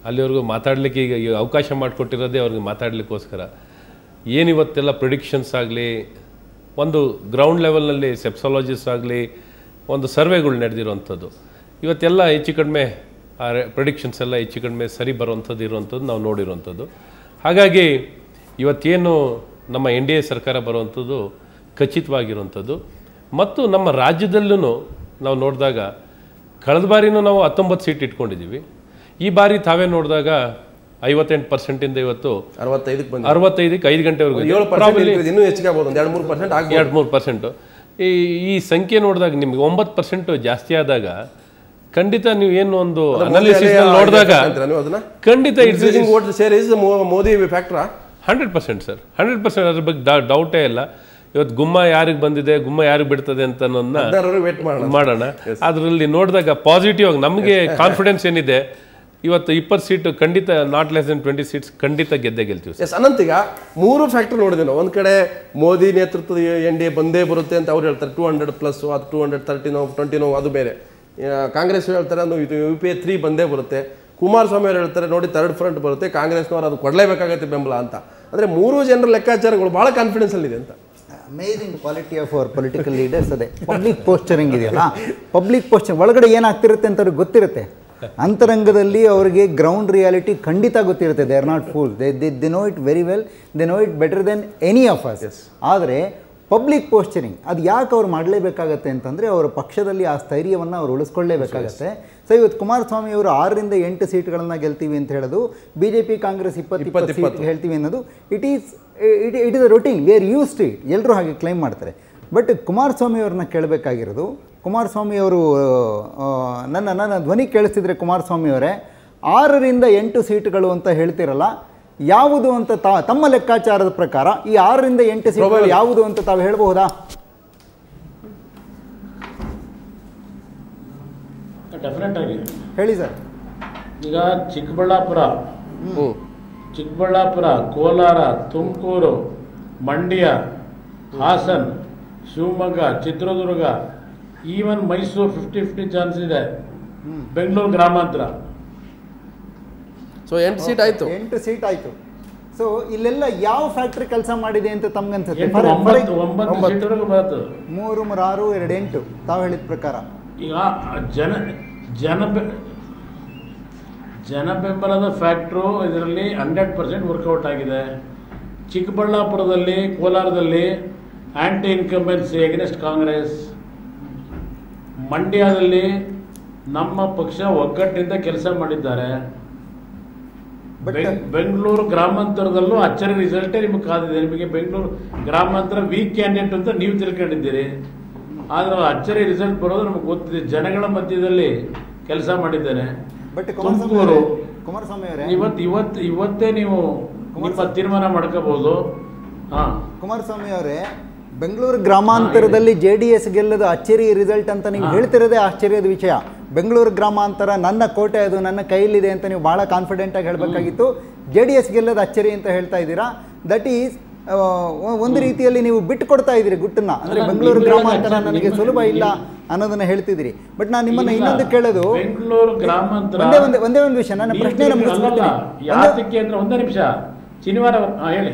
ಅಲ್ಲಿವರೆಗೂ ಮಾತಾಡಲಿಕ್ಕೆ ಈಗ ಅವಕಾಶ ಮಾಡಿಕೊಟ್ಟಿರೋದೇ ಅವ್ರಿಗೆ ಮಾತಾಡಲಿಕ್ಕೋಸ್ಕರ. ಏನಿವತ್ತೆಲ್ಲ ಪ್ರಿಡಿಕ್ಷನ್ಸ್ ಆಗಲಿ, ಒಂದು ಗ್ರೌಂಡ್ ಲೆವೆಲ್ನಲ್ಲಿ ಸೆಪ್ಸಾಲಜಿಸ್ಟ್ ಆಗಲಿ, ಒಂದು ಸರ್ವೆಗಳು ನಡೆದಿರುವಂಥದ್ದು ಇವತ್ತೆಲ್ಲ ಹೆಚ್ಚು ಕಡಿಮೆ ಪ್ರಿಡಿಕ್ಷನ್ಸ್ ಎಲ್ಲ ಹೆಚ್ಚು ಕಡಿಮೆ ಸರಿ ಬರುವಂಥದ್ದು ಇರುವಂಥದ್ದು ನಾವು ನೋಡಿರುವಂಥದ್ದು. ಹಾಗಾಗಿ ಇವತ್ತೇನು ನಮ್ಮ NDA ಸರ್ಕಾರ ಬರುವಂಥದ್ದು ಖಚಿತವಾಗಿರುವಂಥದ್ದು. ಮತ್ತು ನಮ್ಮ ರಾಜ್ಯದಲ್ಲೂ ನಾವು ನೋಡಿದಾಗ ಕಳೆದ ಬಾರಿನೂ ನಾವು 19 ಸೀಟ್ ಇಟ್ಕೊಂಡಿದ್ದೀವಿ. ಈ ಬಾರಿ ತಾವೇ ನೋಡಿದಾಗ 58% ಇವತ್ತು 65ಕ್ಕೆ ಬಂದು 65ಕ್ಕೆ 5 ಗಂಟೆವರೆಗೂ 7% ಇನ್ನೂ ಹೆಚ್ಚಿಗೆ ಆಗ್ಬೋದು, ಒಂದು 2-3% ಆಗ್ಬೋದು. 2-3%. ಈ ಸಂಖ್ಯೆ ನೋಡಿದಾಗ ನಿಮ್ಗೆ 9% ಜಾಸ್ತಿ ಆದಾಗ ಖಂಡಿತ ನೀವು ಏನು ಒಂದು ಅನಾಲಿಸಿಸ್ ನೋಡಿದಾಗ ಖಂಡಿತ ಮೋದಿ ಫ್ಯಾಕ್ಟರ್ 100% ಸರ್, 100% ಅದ್ರ ಬಗ್ಗೆ ಡೌಟೇ ಇಲ್ಲ. ಇವತ್ತು ಗುಮ್ಮ ಯಾರಿಗೆ ಬಂದಿದೆ, ಗುಮ್ಮ ಯಾರಿಗೆ ಬಿಡ್ತದೆ ಅಂತ ಮಾಡೋಣ. ಅದರಲ್ಲಿ ನೋಡಿದಾಗ ಪಾಸಿಟಿವ್ ಆಗಿ ನಮಗೆ ಕಾನ್ಫಿಡೆನ್ಸ್ ಏನಿದೆ, ಇವತ್ತು 20 ಸೀಟು ಖಂಡಿತ ನಾಟ್ ಲೆಸ್ ದೆನ್ 20 ಸೀಟ್ಸ್ ಖಂಡಿತ ಗೆಲ್ತೀವಿ. ಎಸ್ ಅನಂತೀಗ 3 ಫ್ಯಾಕ್ಟರ್ ನೋಡಿದ್ವಿ ನಾವು. ಒಂದು ಕಡೆ ಮೋದಿ ನೇತೃತ್ವದ NDA ಬಂದೇ ಬರುತ್ತೆ ಅಂತ ಅವ್ರು ಹೇಳ್ತಾರೆ, 200+, ಅದು 230 ಅದು ಬೇರೆ. ಕಾಂಗ್ರೆಸ್ ಹೇಳ್ತಾರೆ ಅದು UPA 3 ಬಂದೇ ಬರುತ್ತೆ. ಕುಮಾರಸ್ವಾಮಿ ಅವರು ಹೇಳ್ತಾರೆ ನೋಡಿ ಥರ್ಡ್ ಫ್ರಂಟ್ ಬರುತ್ತೆ, ಕಾಂಗ್ರೆಸ್ನವರು ಅದು ಕೊಡಲೇಬೇಕಾಗತ್ತೆ ಬೆಂಬಲ ಅಂತ. ಅಂದರೆ 3 ಜನರ ಲೆಕ್ಕಾಚಾರಗಳು ಭಾಳ ಕಾನ್ಫಿಡೆನ್ಸಲ್ಲಿದೆ ಅಂತ. Amazing quality of our political leaders. ಅದೇ ಪಬ್ಲಿಕ್ ಪೋಸ್ಚರಿಂಗ್ ಇದೆಯಲ್ಲ, ಪಬ್ಲಿಕ್ ಪೋಸ್ಚರ್ ಒಳಗಡೆ ಏನಾಗ್ತಿರುತ್ತೆ ಅಂತ ಅವ್ರಿಗೆ ಗೊತ್ತಿರುತ್ತೆ. ಅಂತರಂಗದಲ್ಲಿ ಅವರಿಗೆ ಗ್ರೌಂಡ್ ರಿಯಾಲಿಟಿ ಖಂಡಿತ ಗೊತ್ತಿರುತ್ತೆ. They are not fool, they know it very well, they know it better than any of us. ಆದರೆ ಪಬ್ಲಿಕ್ ಪೋಸ್ಚರಿಂಗ್ ಅದು ಯಾಕೆ ಅವ್ರು ಮಾಡಲೇಬೇಕಾಗತ್ತೆ ಅಂತಂದರೆ ಅವರ ಪಕ್ಷದಲ್ಲಿ ಆ ಸ್ಥೈರ್ಯವನ್ನು ಅವ್ರು ಉಳಿಸ್ಕೊಳ್ಳೇಬೇಕಾಗತ್ತೆ. ಸೊ ಇವತ್ತು ಕುಮಾರಸ್ವಾಮಿ ಅವರು 6ರಿಂದ 8 ಸೀಟ್ಗಳನ್ನು ಗೆಲ್ತೀವಿ ಅಂತ ಹೇಳೋದು, BJP ಕಾಂಗ್ರೆಸ್ 20 ಸೀಟ್ ಹೇಳ್ತೀವಿ ಅನ್ನೋದು it is a routine, we are use to it. ಎಲ್ಲರೂ ಹಾಗೆ ಕ್ಲೈಮ್ ಮಾಡ್ತಾರೆ. ಬಟ್ ಕುಮಾರಸ್ವಾಮಿ ಅವ್ರನ್ನ ಕೇಳಬೇಕಾಗಿರೋದು, ಕುಮಾರಸ್ವಾಮಿ ಅವರು ನನ್ನ ಧ್ವನಿ ಕೇಳಿಸ್ತಿದ್ರೆ ಕುಮಾರಸ್ವಾಮಿ ಅವರೇ 6ರಿಂದ 8 ಸೀಟ್ಗಳು ಅಂತ ಹೇಳ್ತಿರಲ್ಲ, ಯಾವುದು ಅಂತ ತಮ್ಮ ಲೆಕ್ಕಾಚಾರದ ಪ್ರಕಾರ ಈ 6ರಿಂದ 8 ಸೀಟ್ಗಳು ಯಾವುದು ಅಂತ ತಾವು ಹೇಳ್ಬಹುದಾ? ಡೆಫಿನೆಟ್ ಆಗಿ ಹೇಳಿ ಸರ್. ಈಗ ಚಿಕ್ಕಬಳ್ಳಾಪುರ, ಕೋಲಾರ, ತುಮಕೂರು, ಮಂಡ್ಯ, ಹಾಸನ್, ಶಿವಮೊಗ್ಗ, ಚಿತ್ರದುರ್ಗ, ಈವನ್ ಮೈಸೂರು 50-50 ಚಾನ್ಸ್ ಇದೆ. ಬೆಂಗಳೂರು ಗ್ರಾಮಾಂತರ. ಸೊ 8 ಸೀಟ್ ಆಯಿತು. 8 ಸೀಟ್ ಆಯಿತು. ಸೊ ಇಲ್ಲೆಲ್ಲ ಯಾವ ಫ್ಯಾಕ್ಟ್ರಿ ಕೆಲಸ ಮಾಡಿದೆ ಅಂತ ತಮ್ಗನ್ಸುತ್ತೆ? 9 ಸೀಟ್ವರೆಗೂ ಬರ್ತದೆ. 3, 6, 2, 8 ತಾವು ಹೇಳಿದ ಪ್ರಕಾರ. ಈಗ ಜನ ಬೆಂಬಲದ ಫ್ಯಾಕ್ಟ್ರು ಇದರಲ್ಲಿ 100% ವರ್ಕೌಟ್ ಆಗಿದೆ. ಚಿಕ್ಕಬಳ್ಳಾಪುರದಲ್ಲಿ, ಕೋಲಾರದಲ್ಲಿ ಆಂಟಿ ಇನ್ಕಂಬೆನ್ಸಿ ಅಗೇನೆಸ್ಟ್ ಕಾಂಗ್ರೆಸ್. ಮಂಡ್ಯದಲ್ಲಿ ನಮ್ಮ ಪಕ್ಷ ಒಗ್ಗಟ್ಟಿನಿಂದ ಕೆಲಸ ಮಾಡಿದ್ದಾರೆ. ಬೆಂಗಳೂರು ಗ್ರಾಮಾಂತರದಲ್ಲೂ ಅಚ್ಚರಿ ರಿಸಲ್ಟೇ ನಿಮಗೆ ಕಾದಿದೆ. ನಿಮಗೆ ಬೆಂಗಳೂರು ಗ್ರಾಮಾಂತರ ವೀಕ್ ಕ್ಯಾಂಡಿಡೇಟ್ ಅಂತ ನೀವು ತಿಳ್ಕೊಂಡಿದ್ದೀರಿ, ಆದ್ರೆ ಅಚ್ಚರಿ ರಿಸಲ್ಟ್ ಬರೋದು ನಮಗೆ ಗೊತ್ತಿದೆ. ಜನಗಳ ಮಧ್ಯದಲ್ಲಿ ಕೆಲಸ ಮಾಡಿದ್ದೇನೆ. ತುಮಕೂರು ಕುಮಾರಸ್ವಾಮಿ ಅವರೇ ಇವತ್ತೇ ನೀವು ತೀರ್ಮಾನ ಮಾಡ್ಕೋಬಹುದು. ಕುಮಾರಸ್ವಾಮಿ ಅವರೇ, ಬೆಂಗಳೂರು ಗ್ರಾಮಾಂತರದಲ್ಲಿ JDS ಗೆಲ್ಲದ ಅಚ್ಚರಿ ರಿಸಲ್ಟ್ ಅಂತ ನೀವು ಹೇಳ್ತಿರೋದೇ ಆಶ್ಚರ್ಯದ ವಿಷಯ. ಬೆಂಗಳೂರು ಗ್ರಾಮಾಂತರ ನನ್ನ ಕೋಟೆ, ಅದು ನನ್ನ ಕೈಲಿದೆ ಅಂತ ನೀವು ಬಹಳ ಕಾನ್ಫಿಡೆಂಟ್ ಆಗಿ ಹೇಳಬೇಕಾಗಿತ್ತು. JDS ಗೆಲ್ಲದ ಅಚ್ಚರಿ ಅಂತ ಹೇಳ್ತಾ ಇದ್ದೀರಾ. ದಟ್ ಈಸ್ ಒಂದು ರೀತಿಯಲ್ಲಿ ನೀವು ಬಿಟ್ಟು ಕೊಡ್ತಾ ಇದ್ದೀರಿ ಗುಟ್ಟನ್ನ. ಅಂದ್ರೆ ಬೆಂಗಳೂರು ಗ್ರಾಮಾಂತರ ನನಗೆ ಸುಲಭ ಇಲ್ಲ ಅನ್ನೋದನ್ನ ಹೇಳ್ತಿದ್ದೀರಿ. ಬಟ್ ನಾನು ನಿಮ್ಮನ್ನ ಇನ್ನೊಂದು ಕೇಳೋದು, ಬೆಂಗಳೂರು ಗ್ರಾಮಾಂತರ ಒಂದೇ ಒಂದು ವಿಷಯ, ನನ್ನ ಪ್ರಶ್ನೆಯನ್ನು ಮುಗಿಸ್ಬಿಡ್ತೀನಿ. ಒಂದೇ ನಿಮಿಷ ಶನಿವಾರ ಹೇಳಿ.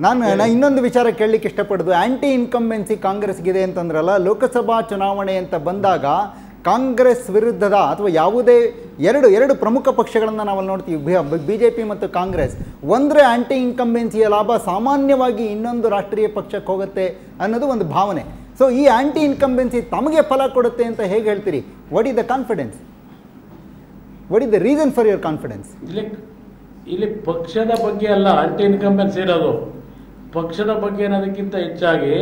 ನಾನು ಇನ್ನೊಂದು ವಿಚಾರ ಕೇಳಲಿಕ್ಕೆ ಇಷ್ಟಪಡೋದು, ಆಂಟಿ ಇನ್ಕಂಬೆನ್ಸಿ ಕಾಂಗ್ರೆಸ್ಗಿದೆ ಅಂತಂದ್ರಲ್ಲ, ಲೋಕಸಭಾ ಚುನಾವಣೆ ಅಂತ ಬಂದಾಗ ಕಾಂಗ್ರೆಸ್ ವಿರುದ್ಧದ ಅಥವಾ ಯಾವುದೇ ಎರಡು ಪ್ರಮುಖ ಪಕ್ಷಗಳನ್ನು ನಾವು ನೋಡ್ತೀವಿ, BJP ಮತ್ತು ಕಾಂಗ್ರೆಸ್. ಒಂದರೆ ಆಂಟಿ ಇನ್ಕಂಬೆನ್ಸಿಯ ಲಾಭ ಸಾಮಾನ್ಯವಾಗಿ ಇನ್ನೊಂದು ರಾಷ್ಟ್ರೀಯ ಪಕ್ಷಕ್ಕೆ ಹೋಗುತ್ತೆ ಅನ್ನೋದು ಒಂದು ಭಾವನೆ. ಸೊ ಈ ಆಂಟಿ ಇನ್ಕಂಬೆನ್ಸಿ ತಮಗೆ ಫಲ ಕೊಡುತ್ತೆ ಅಂತ ಹೇಗೆ ಹೇಳ್ತೀರಿ? What is the confidence? What is the reason for your confidence? ಇಲ್ಲಿ ಪಕ್ಷದ ಬಗ್ಗೆ ಅಲ್ಲ ಆಂಟಿ ಇನ್ಕಂಬೆನ್ಸಿ ಇರೋದು. ಪಕ್ಷದ ಬಗ್ಗೆ ಅನ್ನೋದಕ್ಕಿಂತ ಹೆಚ್ಚಾಗಿ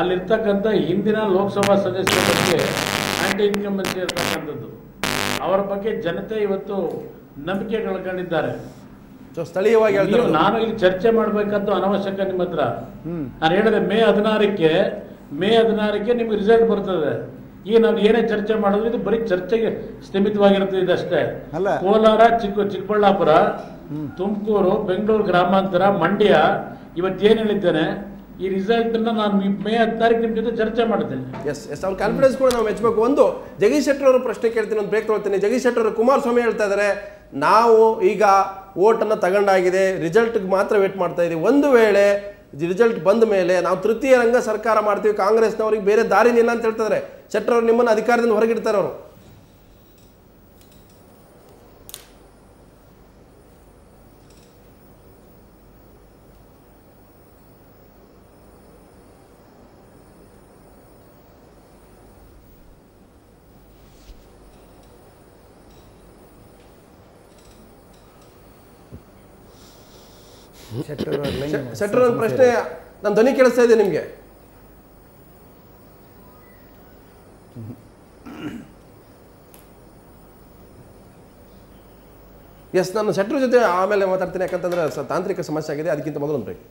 ಅಲ್ಲಿರ್ತಕ್ಕಂಥ ಹಿಂದಿನ ಲೋಕಸಭಾ ಸದಸ್ಯರ ಬಗ್ಗೆ ಆಂಟಿ ಇನ್ಕಂಬೆನ್ಸಿ ಇರ್ತಕ್ಕಂಥದ್ದು. ಅವರ ಬಗ್ಗೆ ಜನತೆ ಇವತ್ತು ನಂಬಿಕೆ ಕಳ್ಕೊಂಡಿದ್ದಾರೆ. ಸ್ಥಳೀಯವಾಗಿ ನಾನು ಇಲ್ಲಿ ಚರ್ಚೆ ಮಾಡಬೇಕಂತ ಅನವಶ್ಯಕ ನಿಮ್ಮ ಹತ್ರ. ನಾನು ಹೇಳಿದೆ ಮೇ 16ಕ್ಕೆ ನಿಮ್ಗೆ ರಿಸಲ್ಟ್ ಬರ್ತದೆ. ಈಗ ನಾವು ಏನೇ ಚರ್ಚೆ ಮಾಡಿದ್ರೆ ಇದು ಬರೀ ಚರ್ಚೆಗೆ ಸ್ಥಿಮಿತವಾಗಿರ್ತದೆ ಇದಷ್ಟೇ. ಕೋಲಾರ, ಚಿಕ್ಕಬಳ್ಳಾಪುರ, ತುಮಕೂರು, ಬೆಂಗಳೂರು ಗ್ರಾಮಾಂತರ, ಮಂಡ್ಯ, ಇವತ್ತೇನು ಹೇಳಿದ್ದೇನೆ ಈ ರಿಸಲ್ಟ್ ನಾನು ಮೇ 16 ನಿಮ್ಮ ಜೊತೆ ಚರ್ಚೆ ಮಾಡ್ತೇನೆ. ಎಸ್ ಅವ್ರ ಕಾನ್ಫಿಡೆನ್ಸ್ ಕೂಡ ನಾವು ಮೆಚ್ಚಬೇಕು. ಒಂದು ಜಗದೀಶ್ ಶೆಟ್ಟರ್ ಅವರು ಪ್ರಶ್ನೆ ಕೇಳ್ತೀನಿ, ಒಂದು ಬ್ರೇಕ್ ತೊಗೊಳ್ತೀನಿ. ಜಗದೀಶ್ ಶೆಟ್ಟರ್ ಅವರು ಕುಮಾರಸ್ವಾಮಿ ಹೇಳ್ತಾ ಇದ್ದಾರೆ, ನಾವು ಈಗ ಓಟನ್ನು ತಗೊಂಡಾಗಿದೆ, ರಿಸಲ್ಟ್ಗೆ ಮಾತ್ರ ವೇಟ್ ಮಾಡ್ತಾ ಇದ್ದೀವಿ. ಒಂದು ವೇಳೆ ರಿಸಲ್ಟ್ ಬಂದ ಮೇಲೆ ನಾವು ತೃತೀಯ ರಂಗ ಸರ್ಕಾರ ಮಾಡ್ತೀವಿ, ಕಾಂಗ್ರೆಸ್ನವ್ರಿಗೆ ಬೇರೆ ದಾರಿನಿಲ್ಲ ಅಂತ ಹೇಳ್ತಿದ್ದಾರೆ. ಶೆಟ್ಟರ್ ಅವರು ನಿಮ್ಮನ್ನು ಅಧಿಕಾರದಿಂದ ಹೊರಗಿಡ್ತಾರೆ ಅವರು. ಶೆಟ್ಟರ್ ಒಂದು ಪ್ರಶ್ನೆ, ನನ್ನ ಧ್ವನಿ ಕೇಳಿಸ್ತಾ ಇದೆ ನಿಮಗೆ? ಎಸ್, ನಾನು ಶೆಟ್ಟರ್ ಜೊತೆ ಆಮೇಲೆ ಮಾತಾಡ್ತೀನಿ, ಯಾಕಂತಂದ್ರೆ ತಾಂತ್ರಿಕ ಸಮಸ್ಯೆ ಆಗಿದೆ. ಅದಕ್ಕಿಂತ ಮೊದಲು ಒಂದು ಬ್ರೇಕ್.